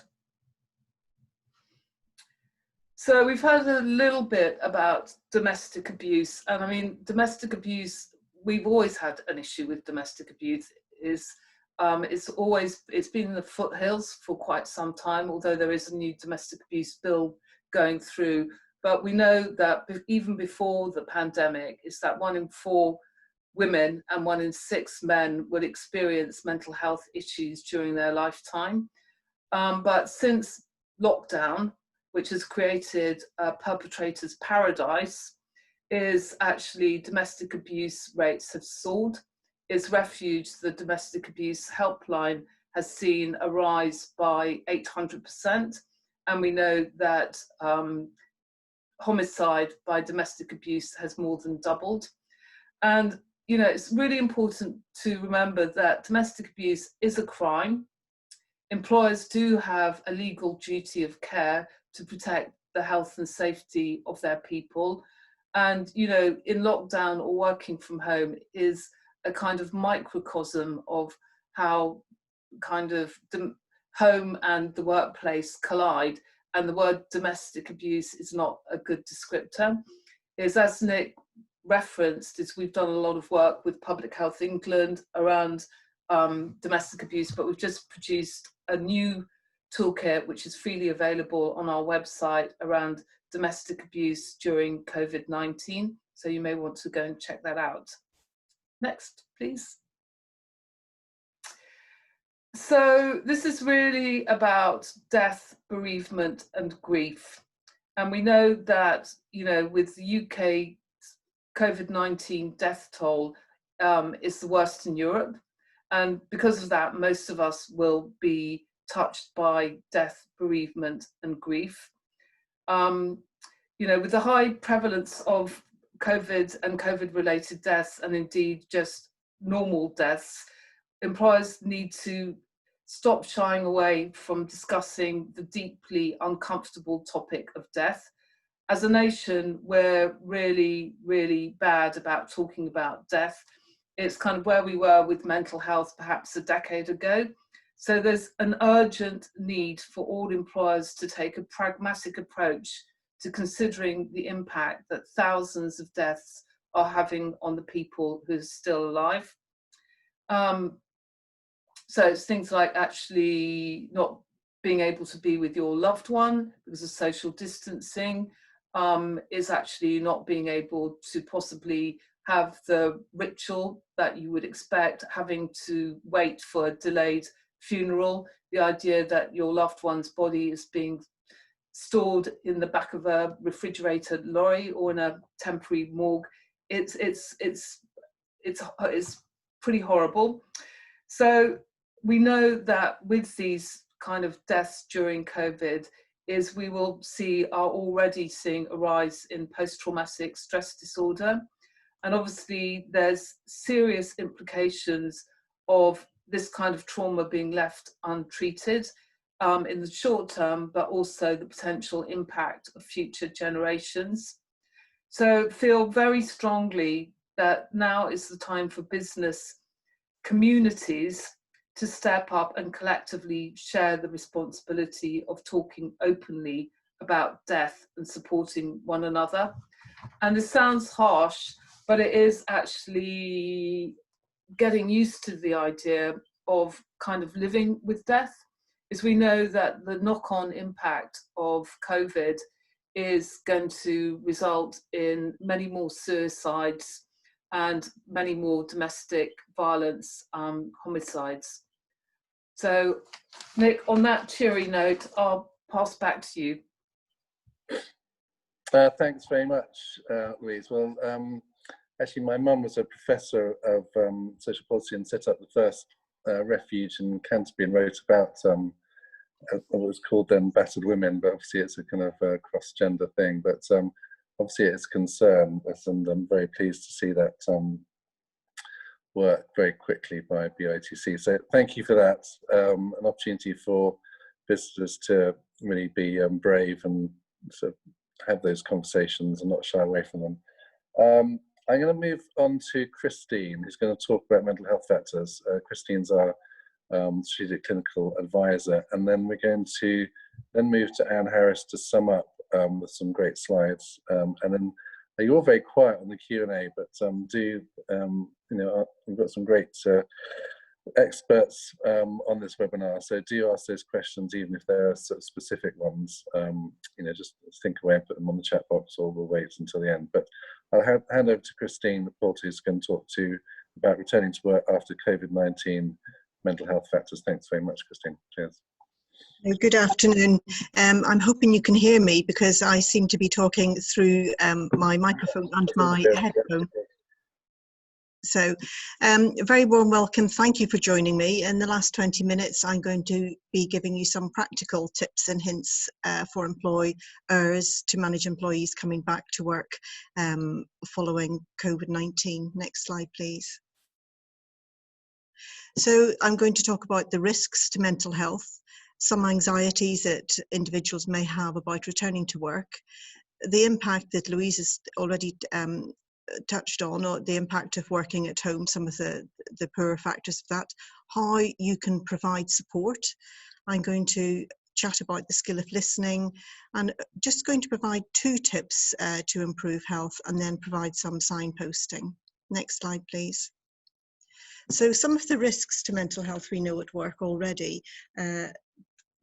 So we've heard a little bit about domestic abuse, and I mean, domestic abuse, we've always had an issue with domestic abuse. It's been in the foothills for quite some time, although there is a new domestic abuse bill going through. But we know that even before the pandemic, it's that 1 in 4 women and 1 in 6 men would experience mental health issues during their lifetime. But since lockdown, which has created a perpetrator's paradise, is actually domestic abuse rates have soared. Its Refuge, the domestic abuse helpline, has seen a rise by 800%. And we know that homicide by domestic abuse has more than doubled. And, it's really important to remember that domestic abuse is a crime. Employers do have a legal duty of care to protect the health and safety of their people. And, in lockdown or working from home is a kind of microcosm of how kind of the home and the workplace collide. And the word domestic abuse is not a good descriptor. As Nick referenced, we've done a lot of work with Public Health England around domestic abuse, but we've just produced a new toolkit which is freely available on our website around domestic abuse during COVID-19. So you may want to go and check that out. Next, please. So this is really about death, bereavement and grief. And we know that, with the UK COVID-19 death toll is the worst in Europe. And because of that, most of us will be touched by death, bereavement, and grief. With the high prevalence of COVID and COVID-related deaths, and indeed just normal deaths, employers need to stop shying away from discussing the deeply uncomfortable topic of death. As a nation, we're really, really bad about talking about death. It's kind of where we were with mental health perhaps a decade ago. So there's an urgent need for all employers to take a pragmatic approach to considering the impact that thousands of deaths are having on the people who are still alive. So it's things like actually not being able to be with your loved one because of social distancing, is actually not being able to possibly have the ritual that you would expect, having to wait for a delayed funeral, the idea that your loved one's body is being stored in the back of a refrigerated lorry or in a temporary morgue. It's pretty horrible. So we know that with these kind of deaths during COVID, is we are already seeing a rise in post-traumatic stress disorder. And obviously there's serious implications of this kind of trauma being left untreated in the short term, but also the potential impact of future generations. So feel very strongly that now is the time for business communities to step up and collectively share the responsibility of talking openly about death and supporting one another. And this sounds harsh, but it is actually getting used to the idea of kind of living with death, is we know that the knock-on impact of COVID is going to result in many more suicides and many more domestic violence, homicides. So, Nick, on that cheery note, I'll pass back to you. Thanks very much, Louise. Well, actually, my mum was a professor of social policy and set up the first refuge in Canterbury and wrote about what was called then battered women, but obviously it's a kind of cross-gender thing. But obviously it's a concern, and I'm very pleased to see that work very quickly by BITC. So thank you for that. An opportunity for visitors to really be brave and sort of have those conversations and not shy away from them. I'm going to move on to Christine, who's going to talk about mental health factors. Christine's our strategic clinical advisor, and then we're going to then move to Anne Harris to sum up with some great slides, and then you're all very quiet on the Q&A, but we've got some great experts on this webinar, so do ask those questions even if there are sort of specific ones. Just think away and put them on the chat box, or we'll wait until the end. But I'll hand over to Christine Paul, who's going to talk about returning to work after COVID-19 mental health factors. Thanks very much, Christine. Cheers. Good afternoon. I'm hoping you can hear me because I seem to be talking through my microphone and my headphone. So very warm welcome. Thank you for joining me. In the last 20 minutes, I'm going to be giving you some practical tips and hints for employers to manage employees coming back to work following COVID-19. Next slide, please. So I'm going to talk about the risks to mental health, some anxieties that individuals may have about returning to work, the impact that Louise has already touched on, or the impact of working at home, some of the poorer factors of that, how you can provide support. I'm going to chat about the skill of listening, and just going to provide 2 tips to improve health, and then provide some signposting. Next slide, please. So some of the risks to mental health we know at work already,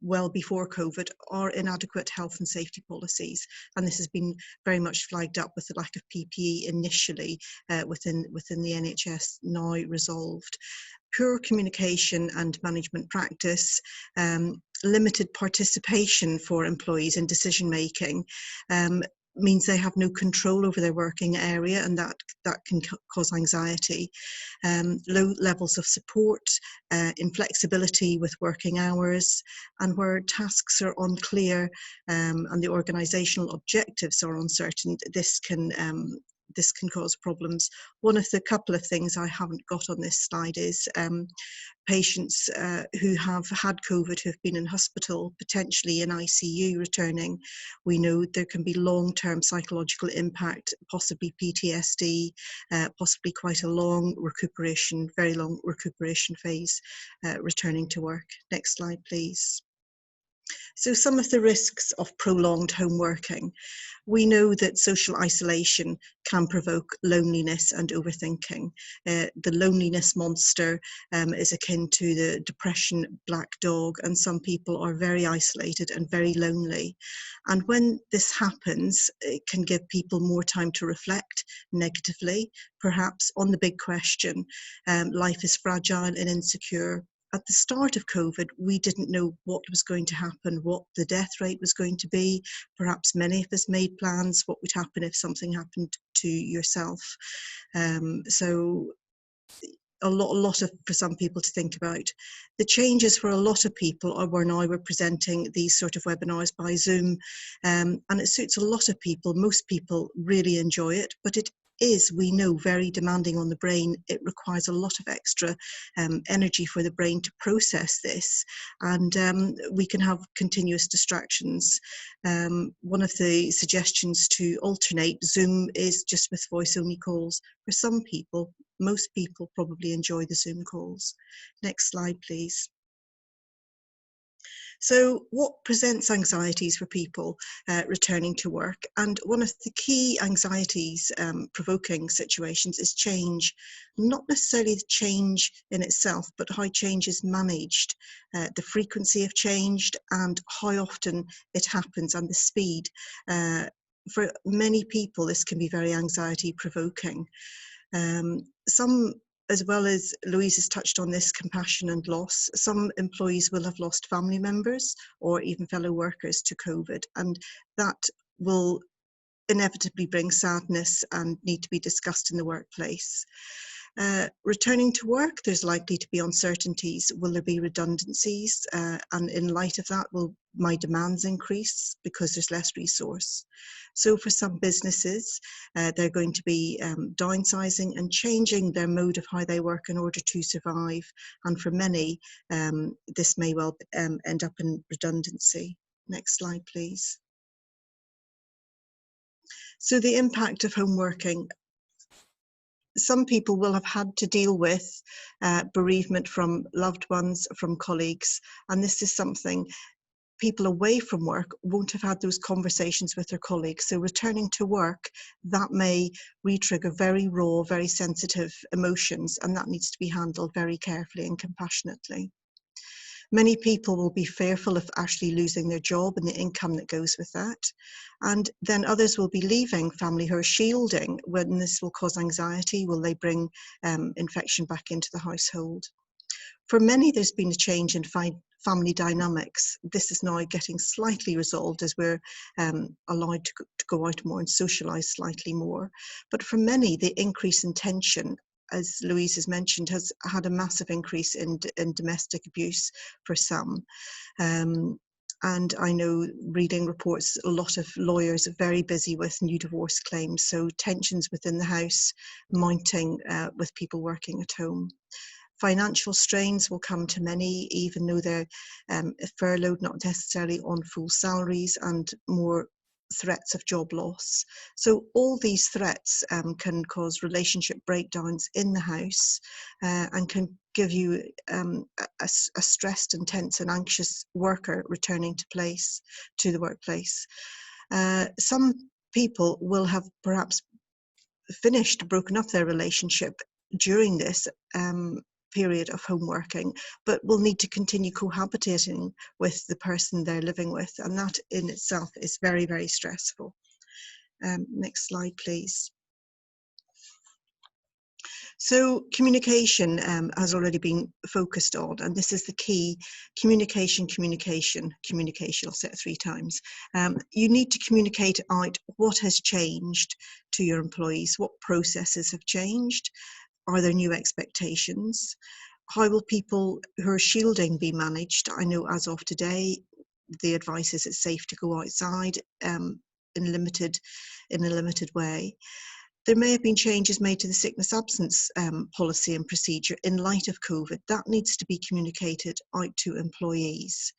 well before COVID, are inadequate health and safety policies, and this has been very much flagged up with the lack of PPE initially within the NHS, now resolved. Poor communication and management practice, limited participation for employees in decision making means they have no control over their working area, and that can cause anxiety. Low levels of support, inflexibility with working hours, and where tasks are unclear and the organisational objectives are uncertain, this can cause problems. One of the couple of things I haven't got on this slide is patients who have had COVID, who have been in hospital, potentially in ICU returning. We know there can be long-term psychological impact, possibly PTSD, possibly quite a long recuperation, very long recuperation phase returning to work. Next slide, please. So some of the risks of prolonged home working. We know that social isolation can provoke loneliness and overthinking. The loneliness monster is akin to the depression black dog, and some people are very isolated and very lonely. And when this happens, it can give people more time to reflect negatively, perhaps on the big question. Life is fragile and insecure. At the start of COVID, we didn't know what was going to happen, what the death rate was going to be. Perhaps many of us made plans, what would happen if something happened to yourself. So a lot for some people to think about. The changes for a lot of people are where now we're presenting these sort of webinars by Zoom, and it suits a lot of people. Most people really enjoy it, but it is, we know, very demanding on the brain. It requires a lot of extra energy for the brain to process this, and we can have continuous distractions. One of the suggestions to alternate Zoom is just with voice-only calls. For some people, most people probably enjoy the Zoom calls. Next slide, please. So what presents anxieties for people returning to work? And one of the key anxieties provoking situations is change. Not necessarily the change in itself, but how change is managed, the frequency of change and how often it happens, and the speed. For many people, this can be very anxiety provoking. Some, as well as Louise has touched on this, compassion and loss. Some employees will have lost family members or even fellow workers to COVID, and that will inevitably bring sadness and need to be discussed in the workplace. Returning to work, there's likely to be uncertainties. Will there be redundancies? And in light of that, will my demands increase because there's less resource? So for some businesses, they're going to be downsizing and changing their mode of how they work in order to survive. And for many, this may well end up in redundancy. Next slide, please. So the impact of home working. Some people will have had to deal with bereavement from loved ones, from colleagues, and this is something people away from work won't have had those conversations with their colleagues. So returning to work, that may re-trigger very raw, very sensitive emotions, and that needs to be handled very carefully and compassionately. Many people will be fearful of actually losing their job and the income that goes with that. And then others will be leaving family who are shielding when this will cause anxiety. Will they bring infection back into the household? For many, there's been a change in family dynamics. This is now getting slightly resolved as we're allowed to go out more and socialise slightly more. But for many, the increase in tension, as Louise has mentioned, has had a massive increase in domestic abuse for some. And I know, reading reports, a lot of lawyers are very busy with new divorce claims, so tensions within the house mounting with people working at home. Financial strains will come to many, even though they're furloughed, not necessarily on full salaries, and more threats of job loss. So all these threats can cause relationship breakdowns in the house and can give you a stressed and tense and anxious worker returning to the workplace. Some people will have perhaps broken up their relationship during this period of home working, but will need to continue cohabitating with the person they're living with, and that in itself is very, very stressful. Next slide, please. So communication has already been focused on, and this is the key: communication, communication, communication. I'll say it 3 times. You need to communicate out what has changed to your employees, what processes have changed, are there new expectations, how will people who are shielding be managed? I know as of today, the advice is it's safe to go outside in a limited way. There may have been changes made to the sickness absence policy and procedure in light of COVID. That needs to be communicated out to employees.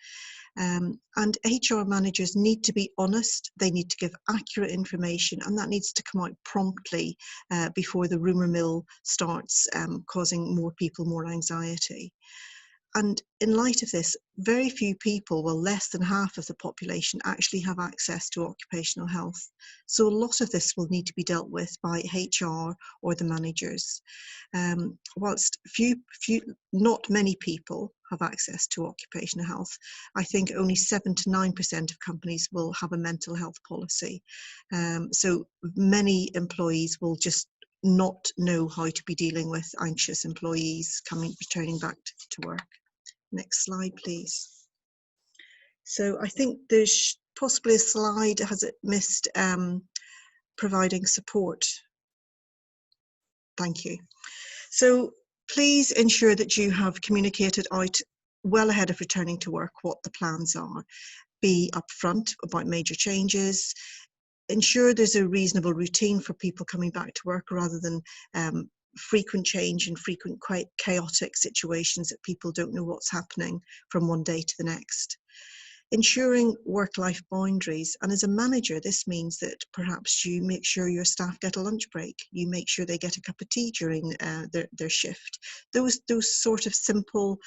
And HR managers need to be honest, they need to give accurate information, and that needs to come out promptly before the rumour mill starts causing more people more anxiety. And in light of this, very few people, well, less than half of the population actually have access to occupational health. So a lot of this will need to be dealt with by HR or the managers. Whilst not many people have access to occupational health, I think only 7 to 9% of companies will have a mental health policy. So many employees will just not know how to be dealing with anxious employees returning back to work. Next slide, please. So I think there's possibly a slide, has it missed providing support? Thank you. So please ensure that you have communicated out well ahead of returning to work what the plans are. Be upfront about major changes. Ensure there's a reasonable routine for people coming back to work rather than frequent change and frequent quite chaotic situations that people don't know what's happening from one day to the next. Ensuring work-life boundaries, and as a manager this means that perhaps you make sure your staff get a lunch break, you make sure they get a cup of tea during their shift. Those sort of simple,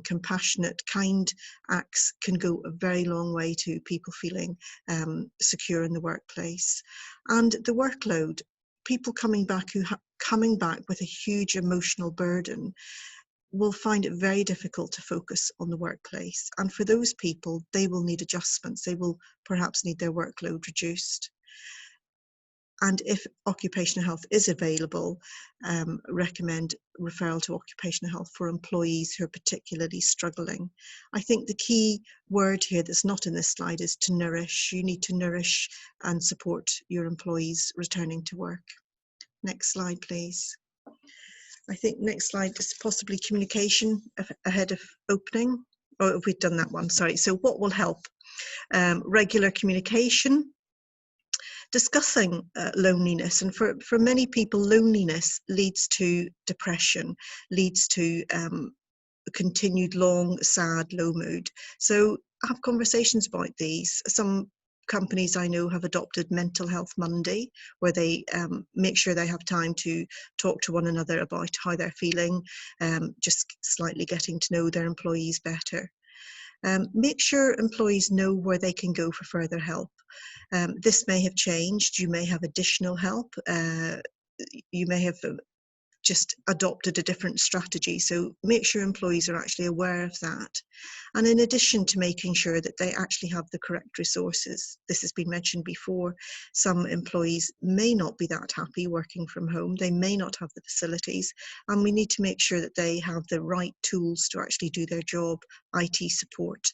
compassionate, kind acts can go a very long way to people feeling secure in the workplace. And the workload, people coming back with a huge emotional burden will find it very difficult to focus on the workplace. And for those people, they will need adjustments. They will perhaps need their workload reduced. And if occupational health is available, recommend referral to occupational health for employees who are particularly struggling. I think the key word here that's not in this slide is to nourish. You need to nourish and support your employees returning to work. Next slide, please. I think next slide is possibly communication ahead of opening. Oh, we've done that one, sorry. So what will help? Regular communication, discussing loneliness. And for many people, loneliness leads to depression, leads to continued long, sad, low mood. So have conversations about these. Some companies I know have adopted Mental Health Monday, where they make sure they have time to talk to one another about how they're feeling, just slightly getting to know their employees better. Make sure employees know where they can go for further help. This may have changed, you may have additional help, you may have just adopted a different strategy, so make sure employees are actually aware of that. And in addition to making sure that they actually have the correct resources, this has been mentioned before, some employees may not be that happy working from home, they may not have the facilities, and we need to make sure that they have the right tools to actually do their job, IT support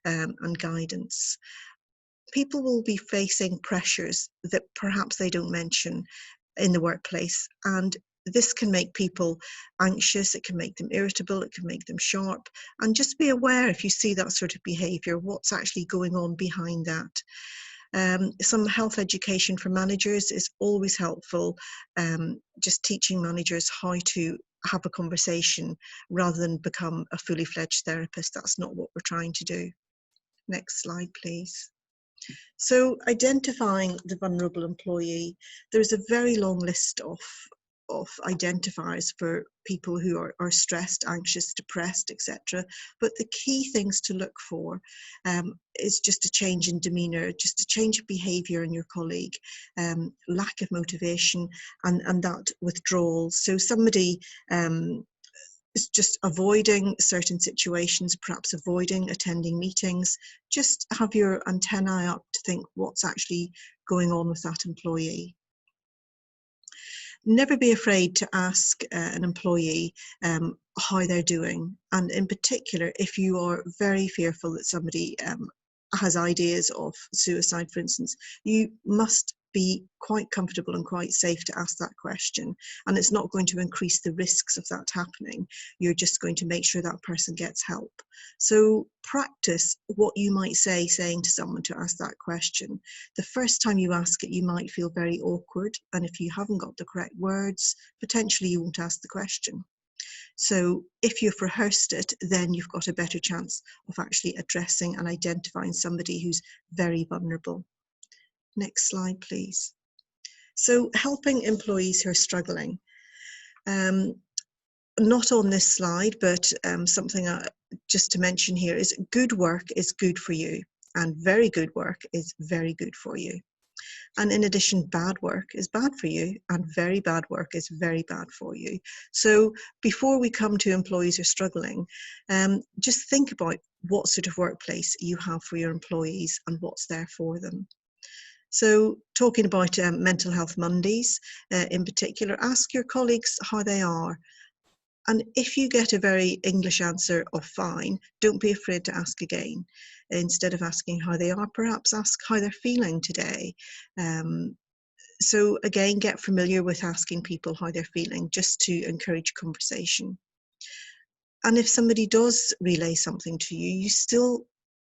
and guidance. People will be facing pressures that perhaps they don't mention in the workplace, and this can make people anxious, it can make them irritable, it can make them sharp, and just be aware if you see that sort of behaviour, what's actually going on behind that. Some health education for managers is always helpful, just teaching managers how to have a conversation rather than become a fully fledged therapist. That's not what we're trying to do. Next slide, please. So identifying the vulnerable employee, there's a very long list of identifiers for people who are stressed, anxious, depressed, etc. But the key things to look for is just a change in demeanour, just a change of behaviour in your colleague, lack of motivation and that withdrawal. So somebody is just avoiding certain situations, perhaps avoiding attending meetings. Just have your antennae up to think what's actually going on with that employee. Never be afraid to ask an employee how they're doing, and in particular if you are very fearful that somebody has ideas of suicide, for instance, you must be quite comfortable and quite safe to ask that question, and it's not going to increase the risks of that happening. You're just going to make sure that person gets help. So practice what you might say saying to someone to ask that question. The first time you ask it, you might feel very awkward, and if you haven't got the correct words, potentially you won't ask the question. So if you've rehearsed it, then you've got a better chance of actually addressing and identifying somebody who's very vulnerable. Next slide, please. So helping employees who are struggling. Not on this slide, but something just to mention here is good work is good for you, and very good work is very good for you. And in addition, bad work is bad for you, and very bad work is very bad for you. So before we come to employees who are struggling, just think about what sort of workplace you have for your employees and what's there for them. So talking about Mental Health Mondays in particular, ask your colleagues how they are. And if you get a very English answer of fine, don't be afraid to ask again. Instead of asking how they are, perhaps ask how they're feeling today. So again, get familiar with asking people how they're feeling, just to encourage conversation. And if somebody does relay something to you, you still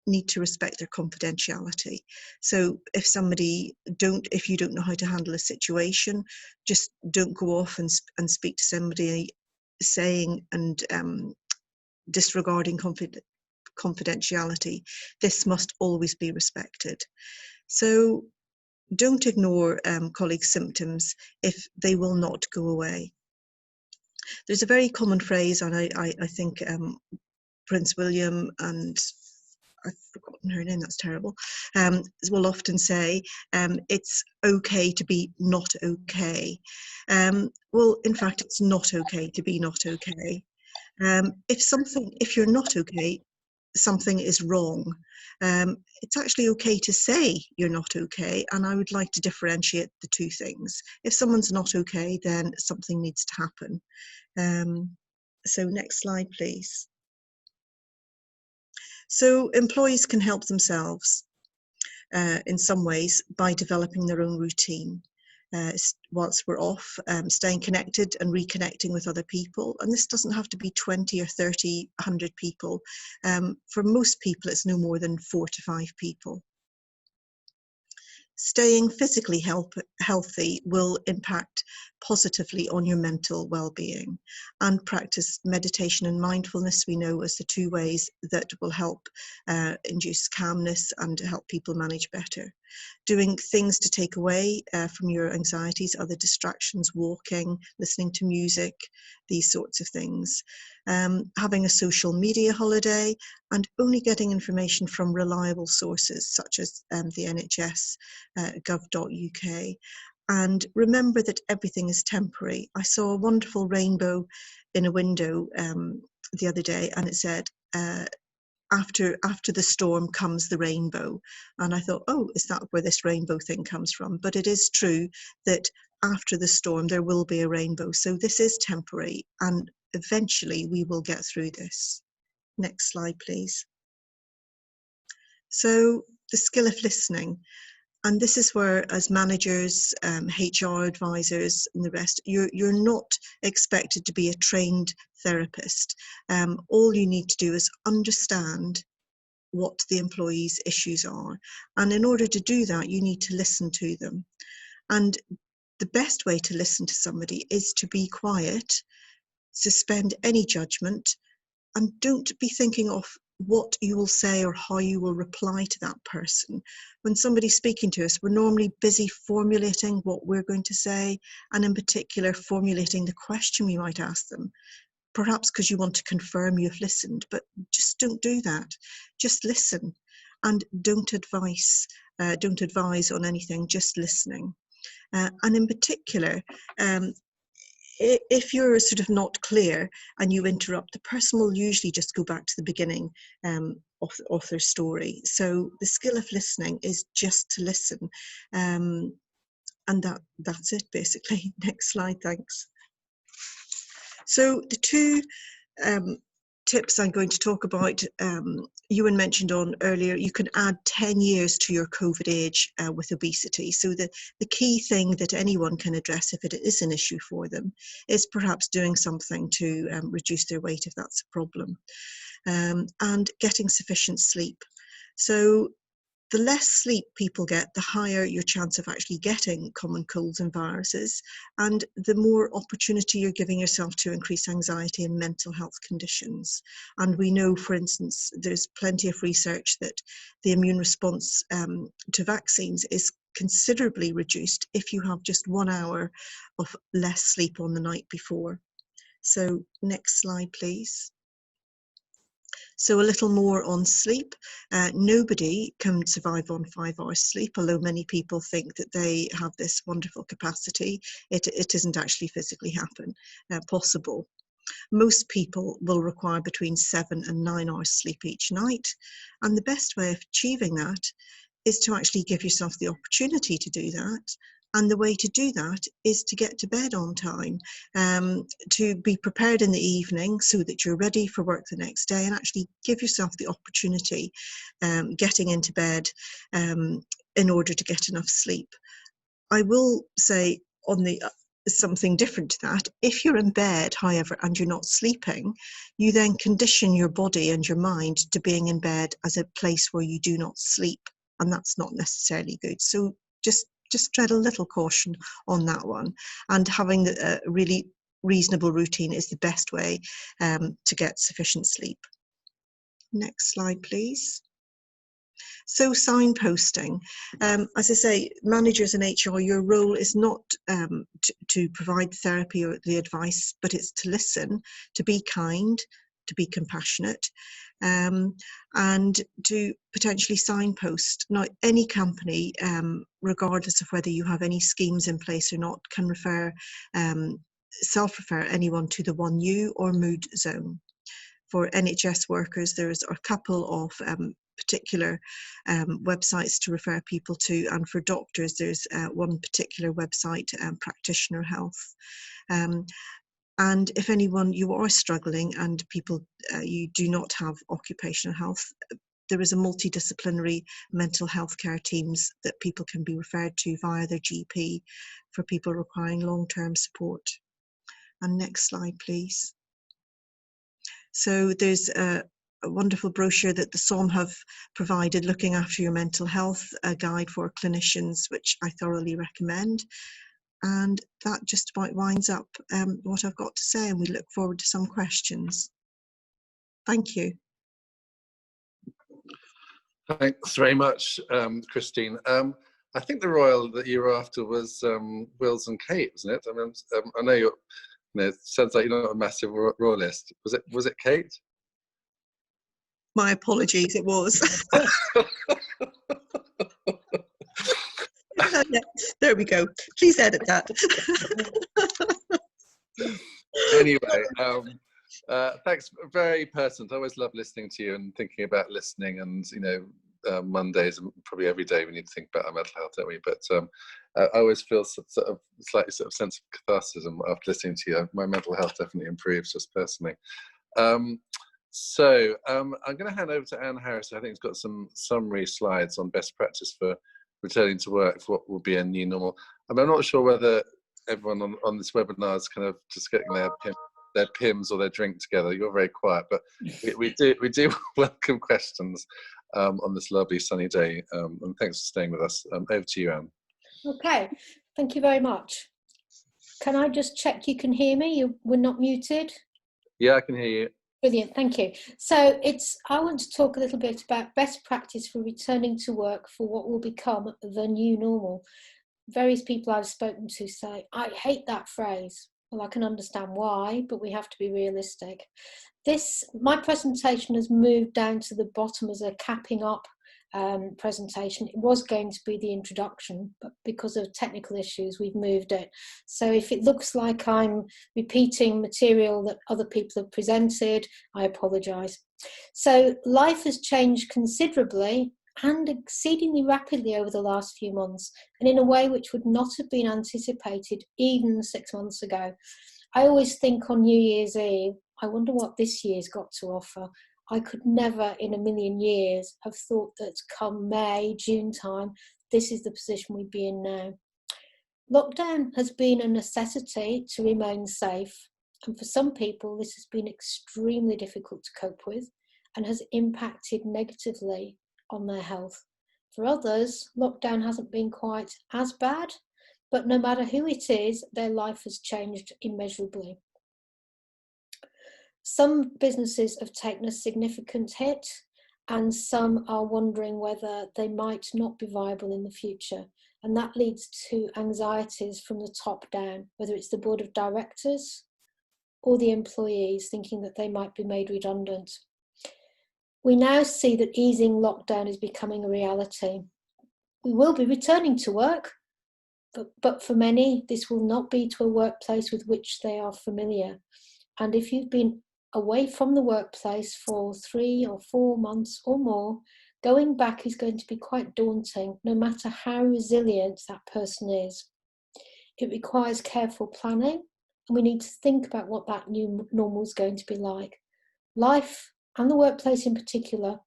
need to respect their confidentiality. So if you don't know how to handle a situation, just don't go off and speak to somebody saying and disregarding confidentiality. This must always be respected. So don't ignore colleagues' symptoms if they will not go away. There's a very common phrase, and I think Prince William, and I've forgotten her name, that's terrible, will often say, it's okay to be not okay. Well, in fact, it's not okay to be not okay. If you're not okay, something is wrong. It's actually okay to say you're not okay, and I would like to differentiate the two things. If someone's not okay, then something needs to happen. So next slide, please. So employees can help themselves in some ways by developing their own routine. Whilst we're off, staying connected and reconnecting with other people. And this doesn't have to be 20 or 30, 100 people. For most people, it's no more than 4 to 5 people. Staying physically healthy will impact positively on your mental well-being, and practice meditation and mindfulness, we know, as the two ways that will help induce calmness and help people manage better. Doing things to take away from your anxieties, other distractions, walking, listening to music, these sorts of things. Having a social media holiday, and only getting information from reliable sources such as the NHS, gov.uk. And remember that everything is temporary. I saw a wonderful rainbow in a window the other day, and it said, after the storm comes the rainbow. And I thought, oh, is that where this rainbow thing comes from? But it is true that after the storm there will be a rainbow. So this is temporary, and eventually we will get through this. Next slide, please. So the skill of listening. And this is where, as managers, HR advisors and the rest, you're not expected to be a trained therapist. All you need to do is understand what the employees' issues are. And in order to do that, you need to listen to them. And the best way to listen to somebody is to be quiet, suspend any judgment, and don't be thinking of what you will say or how you will reply to that person. When somebody's speaking to us, we're normally busy formulating what we're going to say, and in particular formulating the question we might ask them, perhaps because you want to confirm you've listened. But just don't do that. Just listen, and don't advise on anything, just listening. And in particular, if you're sort of not clear and you interrupt, the person will usually just go back to the beginning of their story. So the skill of listening is just to listen. And that's it, basically. Next slide, thanks. So the two tips I'm going to talk about, Ewan mentioned on earlier, you can add 10 years to your COVID age with obesity. So the key thing that anyone can address if it is an issue for them is perhaps doing something to reduce their weight if that's a problem, and getting sufficient sleep. So the less sleep people get, the higher your chance of actually getting common colds and viruses, and the more opportunity you're giving yourself to increase anxiety and mental health conditions. And we know, for instance, there's plenty of research that the immune response to vaccines is considerably reduced if you have just 1 hour of less sleep on the night before. So next slide, please. So a little more on sleep. Nobody can survive on 5 hours sleep, although many people think that they have this wonderful capacity. It isn't actually physically possible. Most people will require between 7 and 9 hours sleep each night. And the best way of achieving that is to actually give yourself the opportunity to do that. And the way to do that is to get to bed on time, to be prepared in the evening so that you're ready for work the next day, and actually give yourself the opportunity getting into bed in order to get enough sleep. I will say on the something different to that, if you're in bed, however, and you're not sleeping, you then condition your body and your mind to being in bed as a place where you do not sleep, and that's not necessarily good. So just tread a little caution on that one, and having a really reasonable routine is the best way to get sufficient sleep. Next slide, please. So signposting. As I say, managers in HR, your role is not to provide therapy or the advice, but it's to listen, to be kind, to be compassionate, and to potentially signpost. Now, any company, regardless of whether you have any schemes in place or not, can self-refer anyone to the 1U or mood zone. For NHS workers, there's a couple of particular websites to refer people to, and for doctors, there's one particular website, Practitioner Health. And if you are struggling and you do not have occupational health, there is a multidisciplinary mental health care teams that people can be referred to via their GP for people requiring long-term support. And next slide, please. So there's a wonderful brochure that the SOM have provided, looking after your mental health, a guide for clinicians, which I thoroughly recommend. And that just about winds up what I've got to say, and we look forward to some questions. Thank you. Thanks very much, Christine. I think the royal that you were after was Wills and Kate, wasn't it? I mean, I know it sounds like you're not a massive royalist. Was it Kate? My apologies, it was. Yeah, there we go. Please edit that. Anyway, thanks. Very pertinent. I always love listening to you and thinking about listening. And Mondays and probably every day we need to think about our mental health, don't we? But I always feel slightly sense of catharsis after listening to you. My mental health definitely improves, just personally. So I'm going to hand over to Anne Harris. I think has got some summary slides on best practice for returning to work, for what will be a new normal. I mean, I'm not sure whether everyone on this webinar is kind of just getting their PIMS or their drink together. You're very quiet, but we do welcome questions on this lovely sunny day. And thanks for staying with us. Over to you, Anne. Okay, thank you very much. Can I just check you can hear me? We're not muted? Yeah, I can hear you. Brilliant, thank you. So I want to talk a little bit about best practice for returning to work for what will become the new normal. Various people I've spoken to say, I hate that phrase. Well, I can understand why, but we have to be realistic. My presentation has moved down to the bottom as a capping up presentation. It was going to be the introduction, but because of technical issues, we've moved it. So if it looks like I'm repeating material that other people have presented, I apologise. So life has changed considerably and exceedingly rapidly over the last few months, and in a way which would not have been anticipated even 6 months ago. I always think on New Year's Eve, I wonder what this year's got to offer. I could never in a million years have thought that come May, June time, this is the position we'd be in now. Lockdown has been a necessity to remain safe, and for some people this has been extremely difficult to cope with and has impacted negatively on their health. For others, lockdown hasn't been quite as bad, but no matter who it is, their life has changed immeasurably. Some businesses have taken a significant hit, and some are wondering whether they might not be viable in the future. And that leads to anxieties from the top down, whether it's the board of directors or the employees thinking that they might be made redundant. We now see that easing lockdown is becoming a reality. We will be returning to work, but for many, this will not be to a workplace with which they are familiar. And if you've been away from the workplace for 3 or 4 months or more, going back is going to be quite daunting, no matter how resilient that person is. It requires careful planning, and we need to think about what that new normal is going to be like. Life, and the workplace in particular,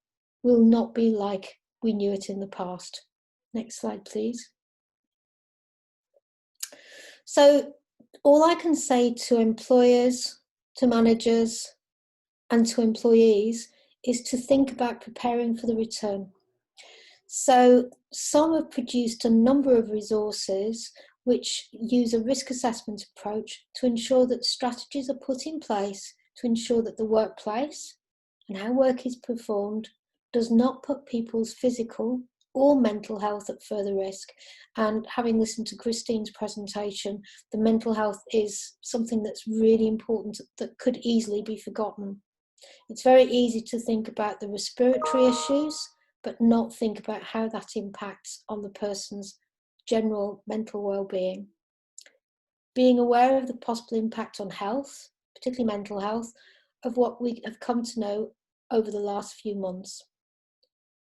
will not be like we knew it in the past. Next slide, please. So all I can say to employers, to managers, and to employees is to think about preparing for the return. So some have produced a number of resources which use a risk assessment approach to ensure that strategies are put in place to ensure that the workplace and how work is performed does not put people's physical or mental health at further risk. And having listened to Christine's presentation, the mental health is something that's really important that could easily be forgotten. It's very easy to think about the respiratory issues, but not think about how that impacts on the person's general mental well-being. Being aware of the possible impact on health, particularly mental health, of what we have come to know over the last few months.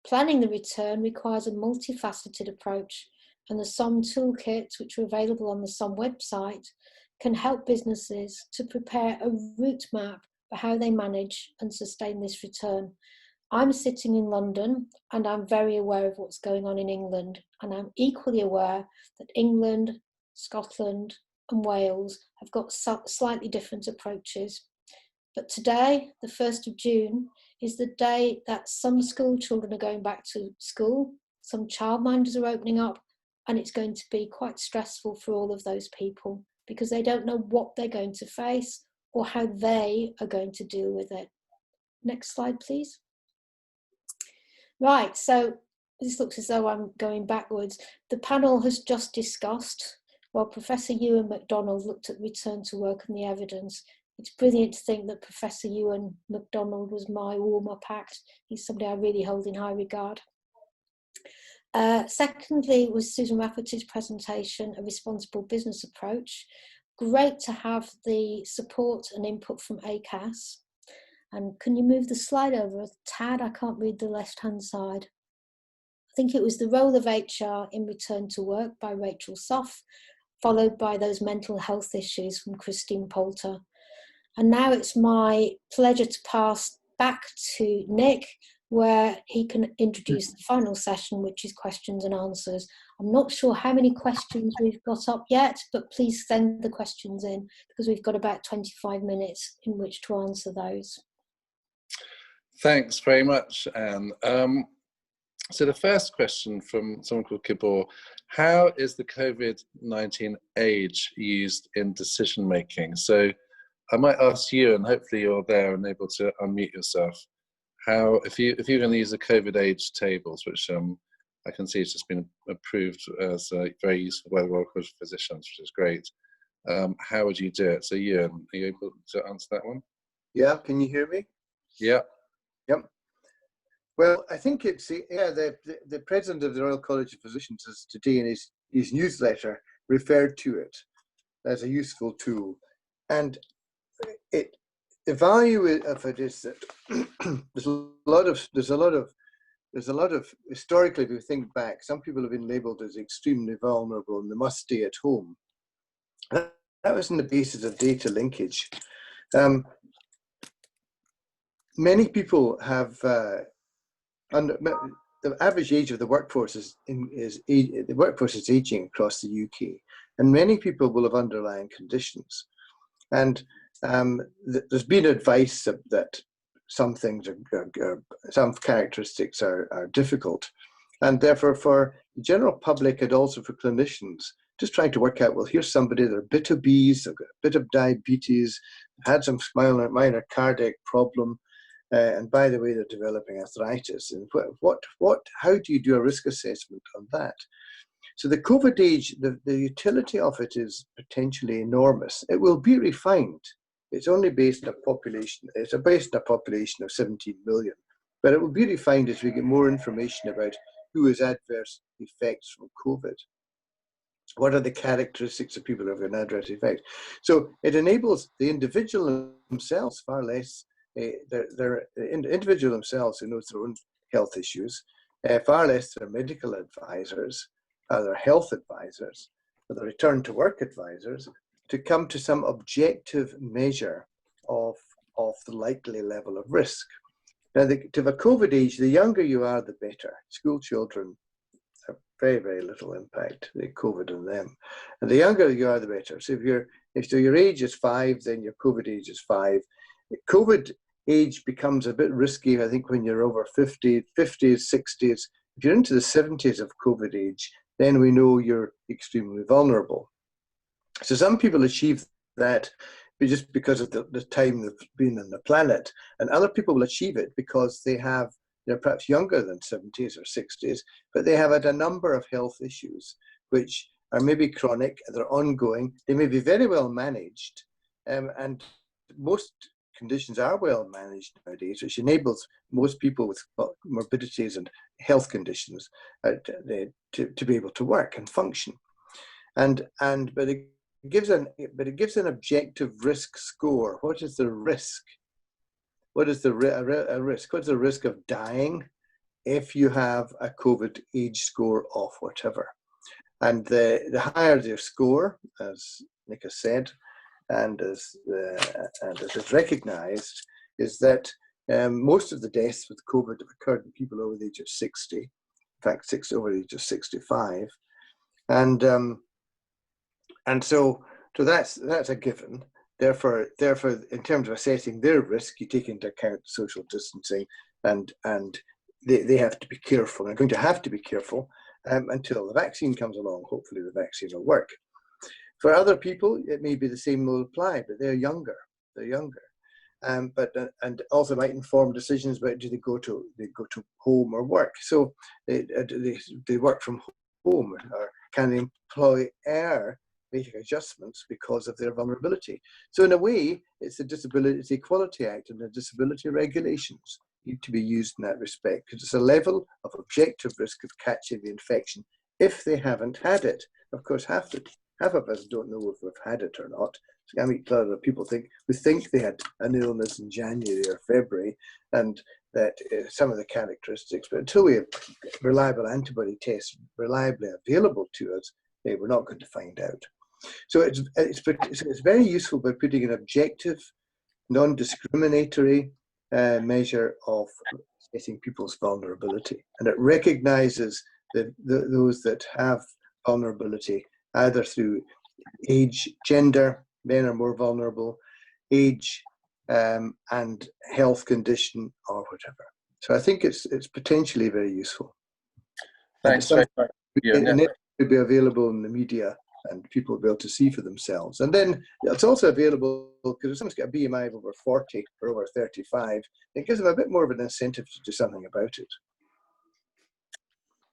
Planning the return requires a multifaceted approach, and the SOM toolkits, which are available on the SOM website, can help businesses to prepare a route map for how they manage and sustain this return. I'm sitting in London and I'm very aware of what's going on in England, and I'm equally aware that England, Scotland and Wales have got slightly different approaches. But today, the 1st of June, is the day that some school children are going back to school, some childminders are opening up, and it's going to be quite stressful for all of those people because they don't know what they're going to face or how they are going to deal with it. Next slide, please. Right, so this looks as though I'm going backwards. The panel has just discussed, while Professor Ewan MacDonald looked at return to work and the evidence. It's brilliant to think that Professor Ewan MacDonald was my warm-up act. He's somebody I really hold in high regard. Secondly was Susan Rafferty's presentation, A Responsible Business Approach. Great to have the support and input from ACAS. And can you move the slide over a tad? I can't read the left-hand side. I think it was The Role of HR in Return to Work by Rachel Soff, followed by those mental health issues from Christine Poulter. And now it's my pleasure to pass back to Nick, where he can introduce the final session, which is questions and answers. I'm not sure how many questions we've got up yet, but please send the questions in because we've got about 25 minutes in which to answer those. Thanks very much, Anne. So the first question from someone called Kibor, how is the COVID-19 age used in decision making? So I might ask you, and hopefully you're there and able to unmute yourself, how, if you're going to use the COVID age tables, which I can see has just been approved as very useful by the Royal College of Physicians, which is great. How would you do it? So Ewan, are you able to answer that one? Yeah, can you hear me? Yeah. Yep. Well, I think it's, the president of the Royal College of Physicians has today in his newsletter referred to it as a useful tool. And the value of it is that there's a lot of there's a lot of, historically, if you think back, some people have been labelled as extremely vulnerable and they must stay at home. That was on the basis of data linkage. Many people have, the average age of the workforce is aging across the UK, and many people will have underlying conditions. And there's been advice that some things some characteristics are difficult, and therefore for the general public and also for clinicians, just trying to work out, well, here's somebody, they're a bit obese, they've got a bit of diabetes, had some minor cardiac problem, and by the way, they're developing arthritis. And how do you do a risk assessment on that? So the COVID age, the utility of it is potentially enormous. It will be refined. It's only based on a population. It's based on a population of 17 million, but it will be refined as we get more information about who has adverse effects from COVID. What are the characteristics of people who have an adverse effect? So it enables the individual themselves far less. The individual themselves who knows their own health issues, far less their medical advisors, their health advisors, or the return to work advisors, to come to some objective measure of the likely level of risk. Now, to have a COVID age, the younger you are, the better. School children have very, very little impact, the COVID on them. And the younger you are, the better. So if your age is 5, then your COVID age is 5. COVID age becomes a bit risky, I think, when you're over 50s, 60s. If you're into the 70s of COVID age, then we know you're extremely vulnerable. So some people achieve that just because of the time they've been on the planet, and other people will achieve it because they're perhaps younger than 70s or 60s, but they have had a number of health issues which are maybe chronic, they're ongoing, they may be very well managed, and most conditions are well managed nowadays, which enables most people with morbidities and health conditions to be able to work and function. But it gives an objective risk score. What is the risk? What is the risk? What's the risk of dying if you have a COVID age score of whatever? And the higher your score, as Nick has said, and as is recognised, is that most of the deaths with COVID have occurred in people over the age of 60. In fact, over the age of 65, and so that's a given. Therefore, in terms of assessing their risk, you take into account social distancing, and they have to be careful. They're going to have to be careful until the vaccine comes along. Hopefully, the vaccine will work. For other people, it may be the same will apply, but they're younger. And also might inform decisions about do they go to home or work. So they work from home, or can the employer make adjustments because of their vulnerability? So in a way, it's the Disability Equality Act and the disability regulations need to be used in that respect, because it's a level of objective risk of catching the infection if they haven't had it. Of course, half of us don't know if we've had it or not. So I mean, a lot of people who think they had an illness in January or February, and that some of the characteristics, but until we have reliable antibody tests reliably available to us, we're not going to find out. So it's very useful by putting an objective, non-discriminatory measure of assessing people's vulnerability, and it recognises those that have vulnerability either through age, gender, men are more vulnerable, age, and health condition or whatever. So I think it's potentially very useful. Thanks very much. And it will be available in the media, and people will be able to see for themselves. And then it's also available because if someone's got a BMI of over 40 or over 35, it gives them a bit more of an incentive to do something about it.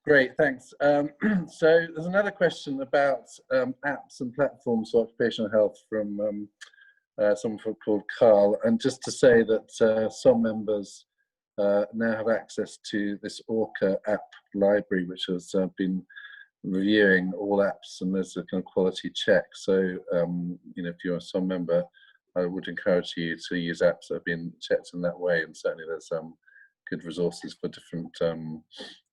Great, thanks. So there's another question about apps and platforms for occupational health from someone called Carl. And just to say that some members now have access to this ORCA app library, which has been reviewing all apps, and there's a kind of quality check. So, if you're a SOM member, I would encourage you to use apps that have been checked in that way. And certainly there's good resources for different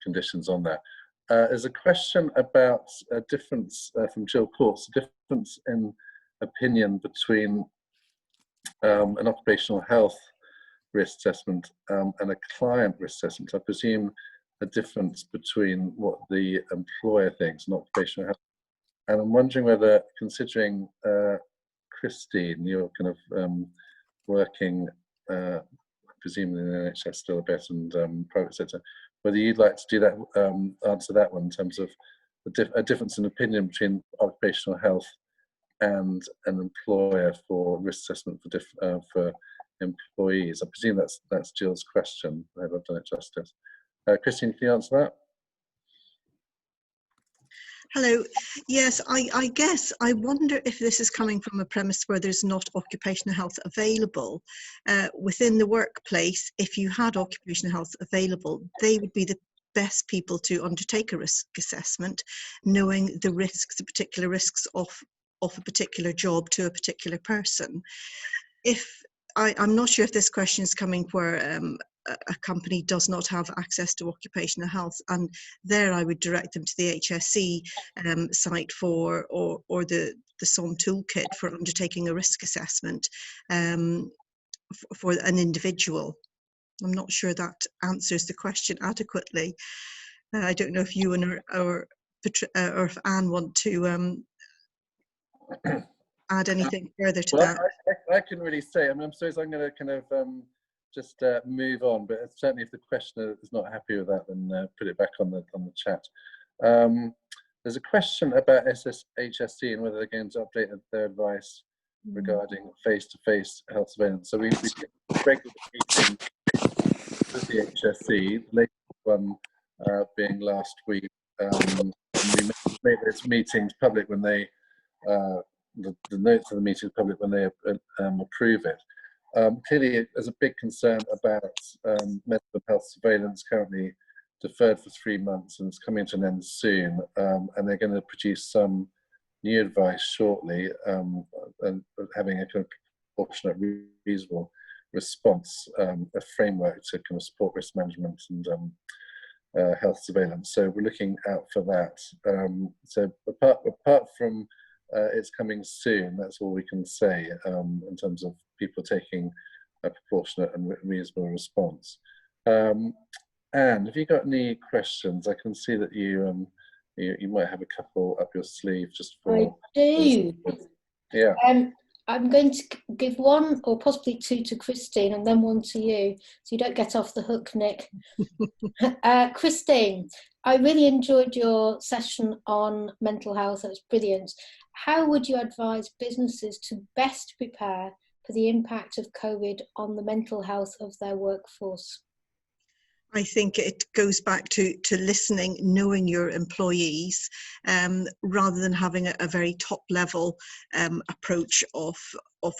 conditions on that. There's a question about a difference from Jill Courts, a difference in opinion between an occupational health risk assessment and a client risk assessment. I presume a difference between what the employer thinks and occupational health. And I'm wondering whether, considering Christine, you're kind of working, presumably in the NHS still a bit, and private sector, whether you'd like to do that, answer that one in terms of a difference in opinion between occupational health and an employer for risk assessment for employees. I presume that's Jill's question. I hope I've done it justice. Christine, can you answer that? Hello. Yes, I guess I wonder if this is coming from a premise where there's not occupational health available. Within the workplace, if you had occupational health available, they would be the best people to undertake a risk assessment, knowing the risks, the particular risks of a particular job to a particular person. I'm not sure if this question is coming where a company does not have access to occupational health, and there I would direct them to the HSE site or the SOM toolkit for undertaking a risk assessment for an individual. I'm not sure that answers the question adequately. I don't know if you or if Anne want to add anything further to that. I can really say, I suppose I'm going to kind of just move on, but certainly if the questioner is not happy with that, then put it back on the chat. There's a question about HSE and whether they're going to update their advice regarding face-to-face health surveillance. So we regular meetings with the HSE, the latest one being last week. We made those meetings public when they, the notes of the meetings public when they approve it. Clearly, there's a big concern about mental health surveillance currently deferred for 3 months, and it's coming to an end soon. And they're going to produce some new advice shortly, and having a kind of proportionate, reasonable response, a framework to kind of support risk management and health surveillance. So we're looking out for that. So apart from it's coming soon, that's all we can say in terms of people taking a proportionate and reasonable response. Anne, have you got any questions? I can see that you might have a couple up your sleeve just for... I do. Yeah. I'm going to give one or possibly two to Christine and then one to you, so you don't get off the hook, Nick. Christine, I really enjoyed your session on mental health. That was brilliant. How would you advise businesses to best prepare for the impact of COVID on the mental health of their workforce? I think it goes back to listening, knowing your employees, rather than having a very top level approach of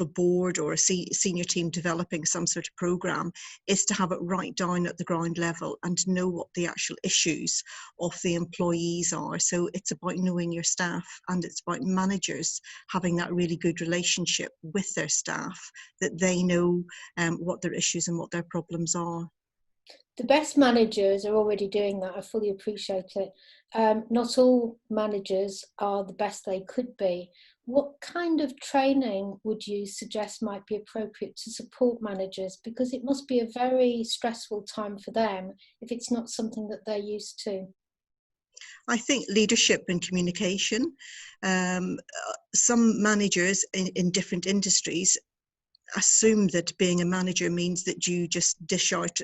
a board or a senior team developing some sort of program, is to have it right down at the ground level and know what the actual issues of the employees are. So it's about knowing your staff, and it's about managers having that really good relationship with their staff, that they know what their issues and what their problems are. The best managers are already doing that. I fully appreciate it. Not all managers are the best they could be. What kind of training would you suggest might be appropriate to support managers? Because it must be a very stressful time for them if it's not something that they're used to. I think leadership and communication. Some managers in different industries assume that being a manager means that you just dish out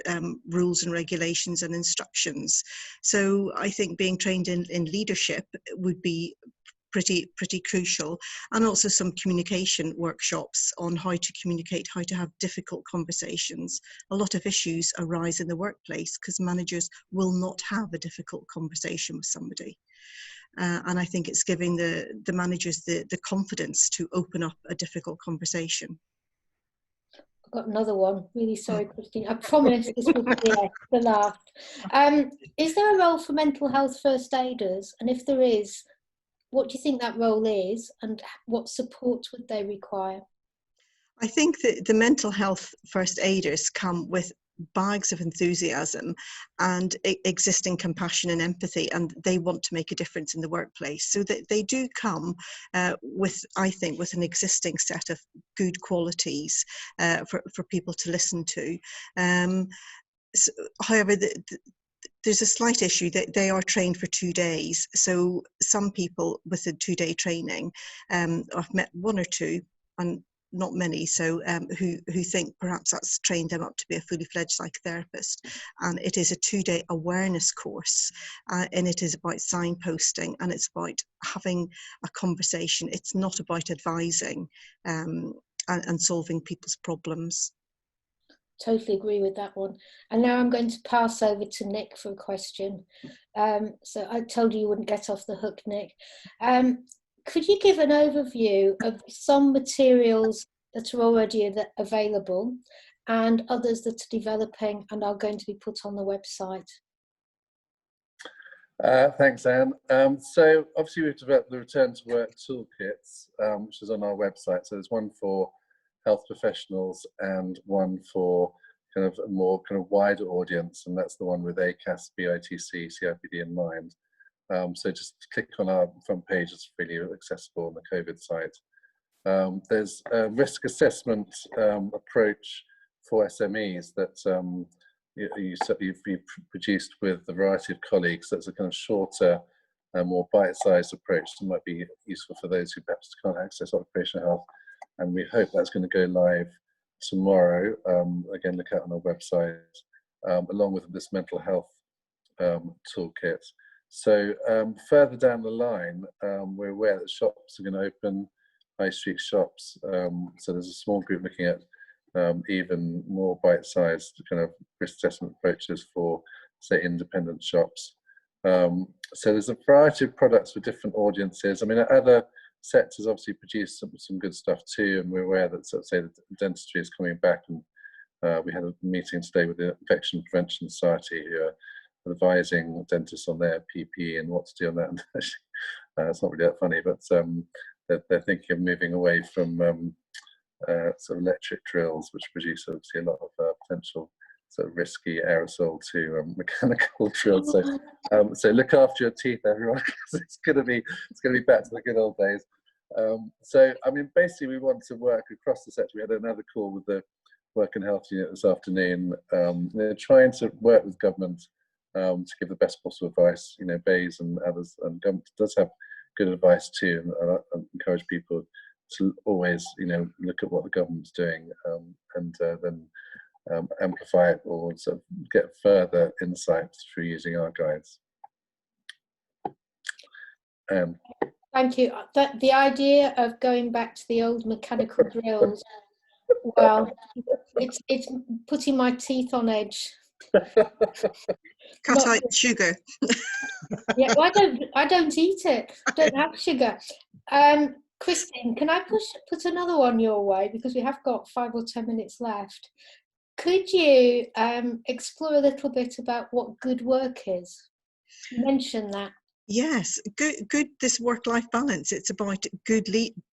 rules and regulations and instructions. So I think being trained in leadership would be pretty crucial, and also some communication workshops on how to communicate, how to have difficult conversations. A lot of issues arise in the workplace because managers will not have a difficult conversation with somebody. And I think it's giving the managers the confidence to open up a difficult conversation. Got another one. Really sorry, Christine. I promise this will be the last. Is there a role for mental health first aiders? And if there is, what do you think that role is, and what support would they require? I think that the mental health first aiders come with bags of enthusiasm and existing compassion and empathy, and they want to make a difference in the workplace. So that they do come with, I think, with an existing set of good qualities for people to listen to. So, however, there's a slight issue that they are trained for 2 days. So some people with a 2-day training, I've met one or two, and not many, so who think perhaps that's trained them up to be a fully fledged psychotherapist. And it is a 2-day awareness course, and it is about signposting, and it's about having a conversation. It's not about advising and solving people's problems. Totally agree with that one. And now I'm going to pass over to Nick for a question. So I told you wouldn't get off the hook, Nick. Could you give an overview of some materials that are already available and others that are developing and are going to be put on the website? Thanks, Anne. So obviously we've developed the Return to Work toolkits, which is on our website. So there's one for health professionals and one for kind of a more kind of wider audience, and that's the one with ACAS, BITC, CIPD in mind. So just click on our front page, it's freely accessible on the COVID site. There's a risk assessment approach for SMEs that you've produced with a variety of colleagues. That's a kind of shorter, more bite-sized approach that might be useful for those who perhaps can't access occupational health. And we hope that's going to go live tomorrow. Again, look out on our website, along with this mental health toolkit. So further down the line, we're aware that shops are going to open, high street shops. So there's a small group looking at even more bite-sized kind of risk assessment approaches for, say, independent shops. So there's a variety of products for different audiences. I mean, other sectors obviously produce some good stuff too, and we're aware that, so say, the dentistry is coming back, and we had a meeting today with the Infection Prevention Society, who are advising dentists on their PPE and what to do on that. And it's not really that funny, but they're thinking of moving away from sort of electric drills, which produce obviously a lot of potential sort of risky aerosol, to mechanical drills. So look after your teeth, everyone, because it's going to be back to the good old days. So I mean, basically, we want to work across the sector. We had another call with the Work and Health Unit this afternoon. They're trying to work with government to give the best possible advice. You know, BAYS and others, and government does have good advice too, and I encourage people to always, you know, look at what the government's doing, and then amplify it or sort of get further insights through using our guides. Thank you. The idea of going back to the old mechanical drills, well, it's putting my teeth on edge. Cut out sugar. Yeah, well, I don't eat it. I don't have sugar. Christine, can I put another one your way, because we have got 5 or 10 minutes left? Could you explore a little bit about what good work is? Mention that. Yes, good. This work-life balance. It's about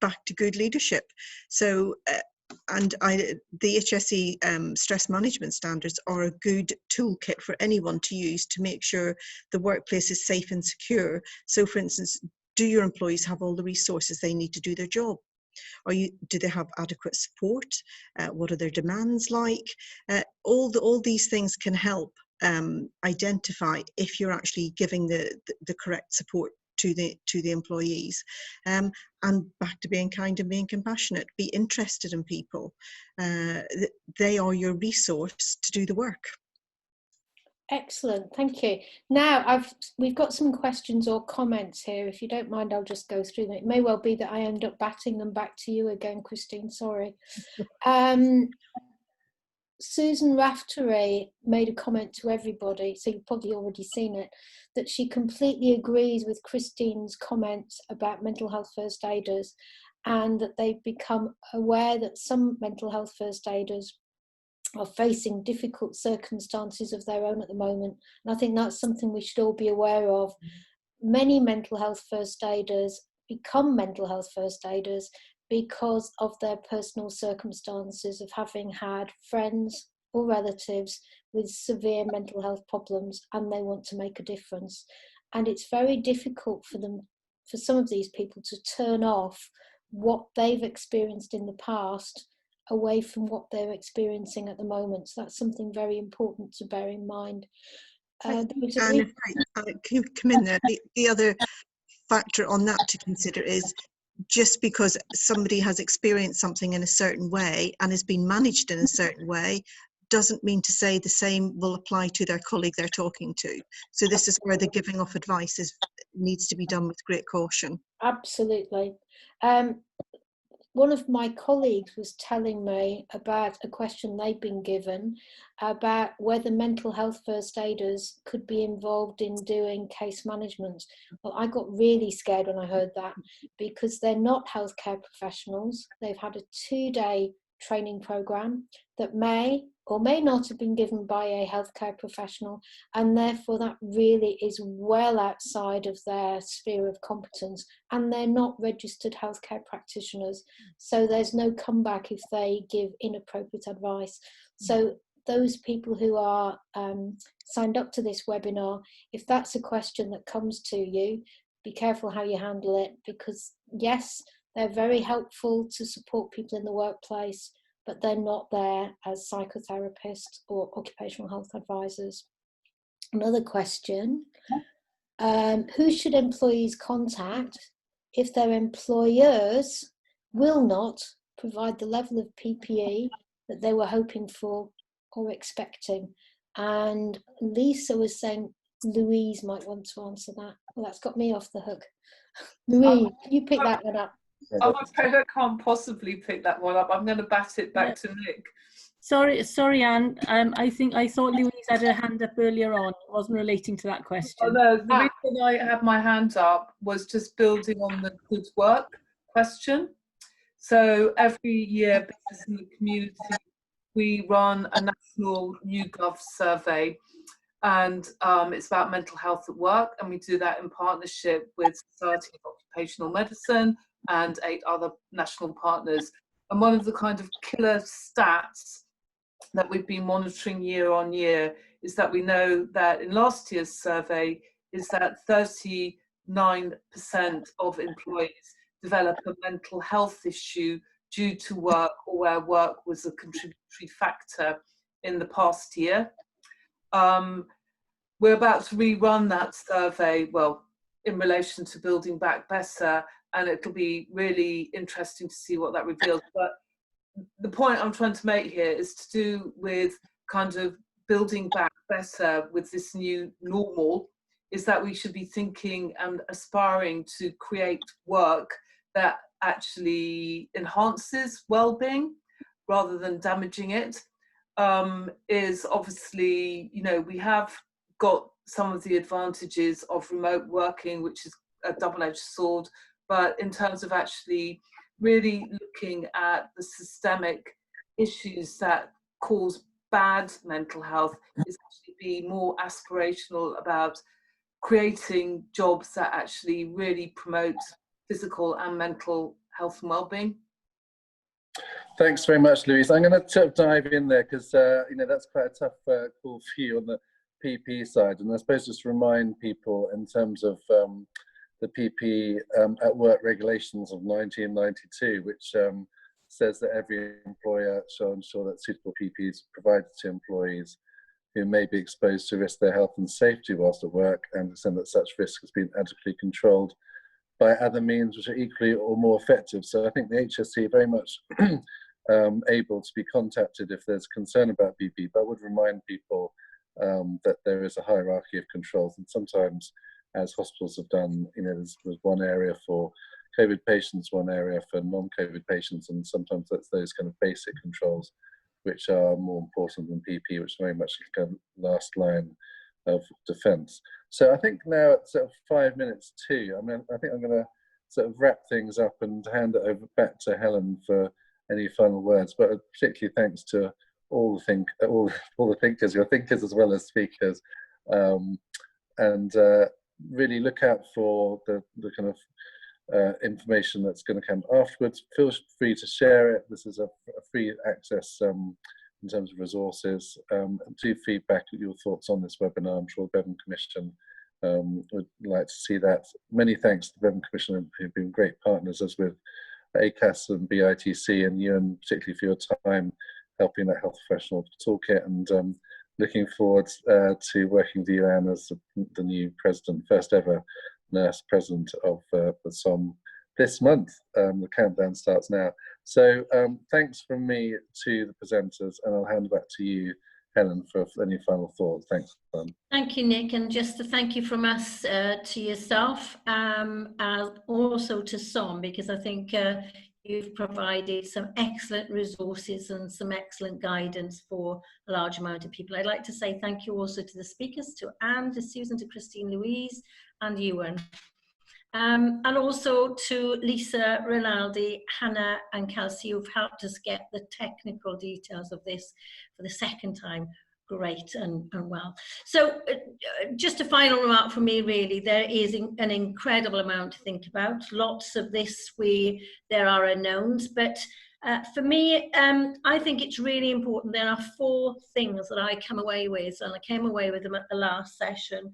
back to good leadership. So, the HSE stress management standards are a good toolkit for anyone to use to make sure the workplace is safe and secure. So, for instance, do your employees have all the resources they need to do their job? Do they have adequate support? What are their demands like? All these things can help identify if you're actually giving the correct support to the employees. And back to being kind and being compassionate. Be interested in people. They are your resource to do the work. Excellent, thank you. Now we've got some questions or comments here. If you don't mind, I'll just go through them. It may well be that I end up batting them back to you again, Christine, sorry. Susan Raftery made a comment to everybody, so you've probably already seen it, that she completely agrees with Christine's comments about mental health first aiders, and that they've become aware that some mental health first aiders are facing difficult circumstances of their own at the moment. And I think that's something we should all be aware of. Many mental health first aiders become mental health first aiders because of their personal circumstances of having had friends or relatives with severe mental health problems, and they want to make a difference. And it's very difficult for them, for some of these people, to turn off what they've experienced in the past away from what they're experiencing at the moment. So that's something very important to bear in mind. And if I can come in there, the other factor on that to consider is, just because somebody has experienced something in a certain way and has been managed in a certain way doesn't mean to say the same will apply to their colleague they're talking to. So this is where the giving of advice needs to be done with great caution. Absolutely. One of my colleagues was telling me about a question they'd been given about whether mental health first aiders could be involved in doing case management. Well, I got really scared when I heard that, because they're not healthcare professionals. They've had a 2-day training program that may or may not have been given by a healthcare professional, and therefore that really is well outside of their sphere of competence, and they're not registered healthcare practitioners, so there's no comeback if they give inappropriate advice. So those people who are signed up to this webinar, if that's a question that comes to you, be careful how you handle it, because yes, they're very helpful to support people in the workplace, but they're not there as psychotherapists or occupational health advisors. Another question, who should employees contact if their employers will not provide the level of PPE that they were hoping for or expecting? And Lisa was saying Louise might want to answer that. Well, that's got me off the hook. Louise, can you pick that one up? I'm afraid I can't possibly pick that one up. I'm going to bat it back to Nick. Sorry, Anne. I thought Louise had her hand up earlier on. It wasn't relating to that question. Oh, no, the reason I had my hand up was just building on the good work question. So every year, Business in the Community, we run a national YouGov survey, and it's about mental health at work, and we do that in partnership with Society of Occupational Medicine and 8 other national partners. And one of the kind of killer stats that we've been monitoring year on year is that we know that in last year's survey is that 39% of employees develop a mental health issue due to work, or where work was a contributory factor in the past year. We're about to rerun that survey, well, in relation to building back better, and it'll be really interesting to see what that reveals. But the point I'm trying to make here is to do with kind of building back better with this new normal, is that we should be thinking and aspiring to create work that actually enhances well-being rather than damaging it. Is obviously, you know, we have got some of the advantages of remote working, which is a double-edged sword, but in terms of actually really looking at the systemic issues that cause bad mental health, is actually be more aspirational about creating jobs that actually really promote physical and mental health and well-being. Thanks very much, Louise. I'm going to dive in there because you know, that's quite a tough call for you on the PP side, and I suppose just remind people in terms of the PP at work regulations of 1992, which says that every employer shall ensure that suitable PP is provided to employees who may be exposed to risk their health and safety whilst at work, and that such risk has been adequately controlled by other means which are equally or more effective. So I think the HSE are very much able to be contacted if there's concern about PP, but I would remind people that there is a hierarchy of controls, and sometimes, as hospitals have done, you know, there's one area for COVID patients, one area for non-COVID patients, and sometimes that's those kind of basic controls which are more important than PP, which very much is kind of last line of defence. So I think now it's sort of 5 minutes to. I mean, I think I'm going to sort of wrap things up and hand it over back to Helen for any final words. But particularly thanks to all the thinkers, your thinkers as well as speakers, and really look out for the kind of information that's going to come afterwards. Feel free to share it. This is a free access in terms of resources. Do feedback your thoughts on this webinar. I'm sure the Bevan Commission would like to see that. Many thanks to the Bevan Commission, who've been great partners, as with ACAS and BITC, and Ewan, particularly for your time helping that health professional toolkit, and looking forward to working with you, Anne, as the new president, first ever nurse president of the SOM this month. The countdown starts now. So thanks from me to the presenters, and I'll hand back to you, Helen, for any final thoughts. Thanks. Thank you, Nick, and just a thank you from us to yourself, and also to SOM, because I think you've provided some excellent resources and some excellent guidance for a large amount of people. I'd like to say thank you also to the speakers, to Anne, to Susan, to Christine, Louise, and Ewan. And also to Lisa, Rinaldi, Hannah and Kelsey, who've helped us get the technical details of this for the second time. Great and well. So just a final remark from me, really. There is an incredible amount to think about. Lots of this, there are unknowns, but for me, I think it's really important. There are 4 things that I come away with, and I came away with them at the last session.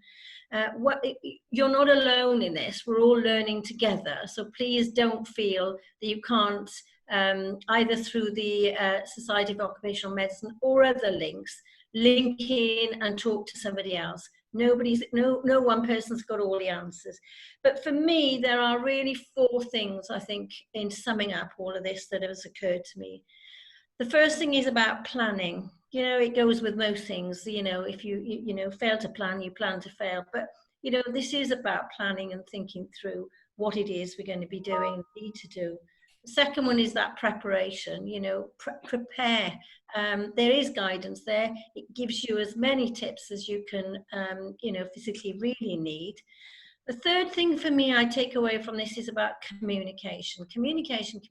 You're not alone in this. We're all learning together. So please don't feel that you can't, either through the Society of Occupational Medicine or other links, link in and talk to somebody else. No one person's got all the answers. But for me, there are really 4 things, I think, in summing up all of this that has occurred to me. The first thing is about planning. You know, it goes with most things. You know, if you fail to plan, you plan to fail. But, you know, this is about planning and thinking through what it is we're going to be doing, need to do. The second one is that preparation, you know, prepare. There is guidance there. It gives you as many tips as you can, you know, physically really need. The third thing for me I take away from this is about communication. Communication,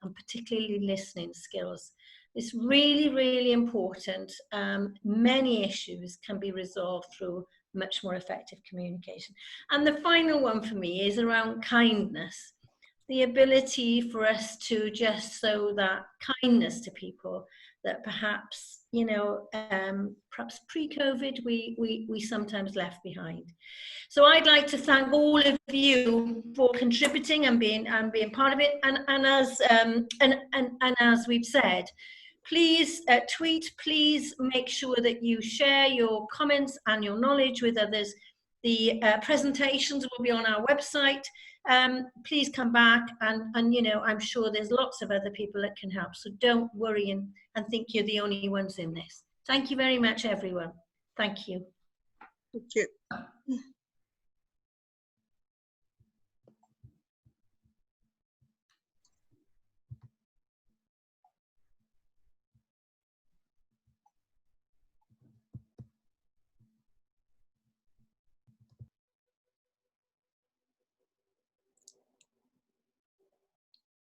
and particularly listening skills. It's really, really important. Many issues can be resolved through much more effective communication. And the final one for me is around kindness. The ability for us to just show that kindness to people that perhaps, you know, perhaps pre-COVID we sometimes left behind. So I'd like to thank all of you for contributing and being part of it. And as we've said, please tweet. Please make sure that you share your comments and your knowledge with others. The presentations will be on our website. Please come back, and you know, I'm sure there's lots of other people that can help. So don't worry and think you're the only ones in this. Thank you very much, everyone. Thank you. Thank you.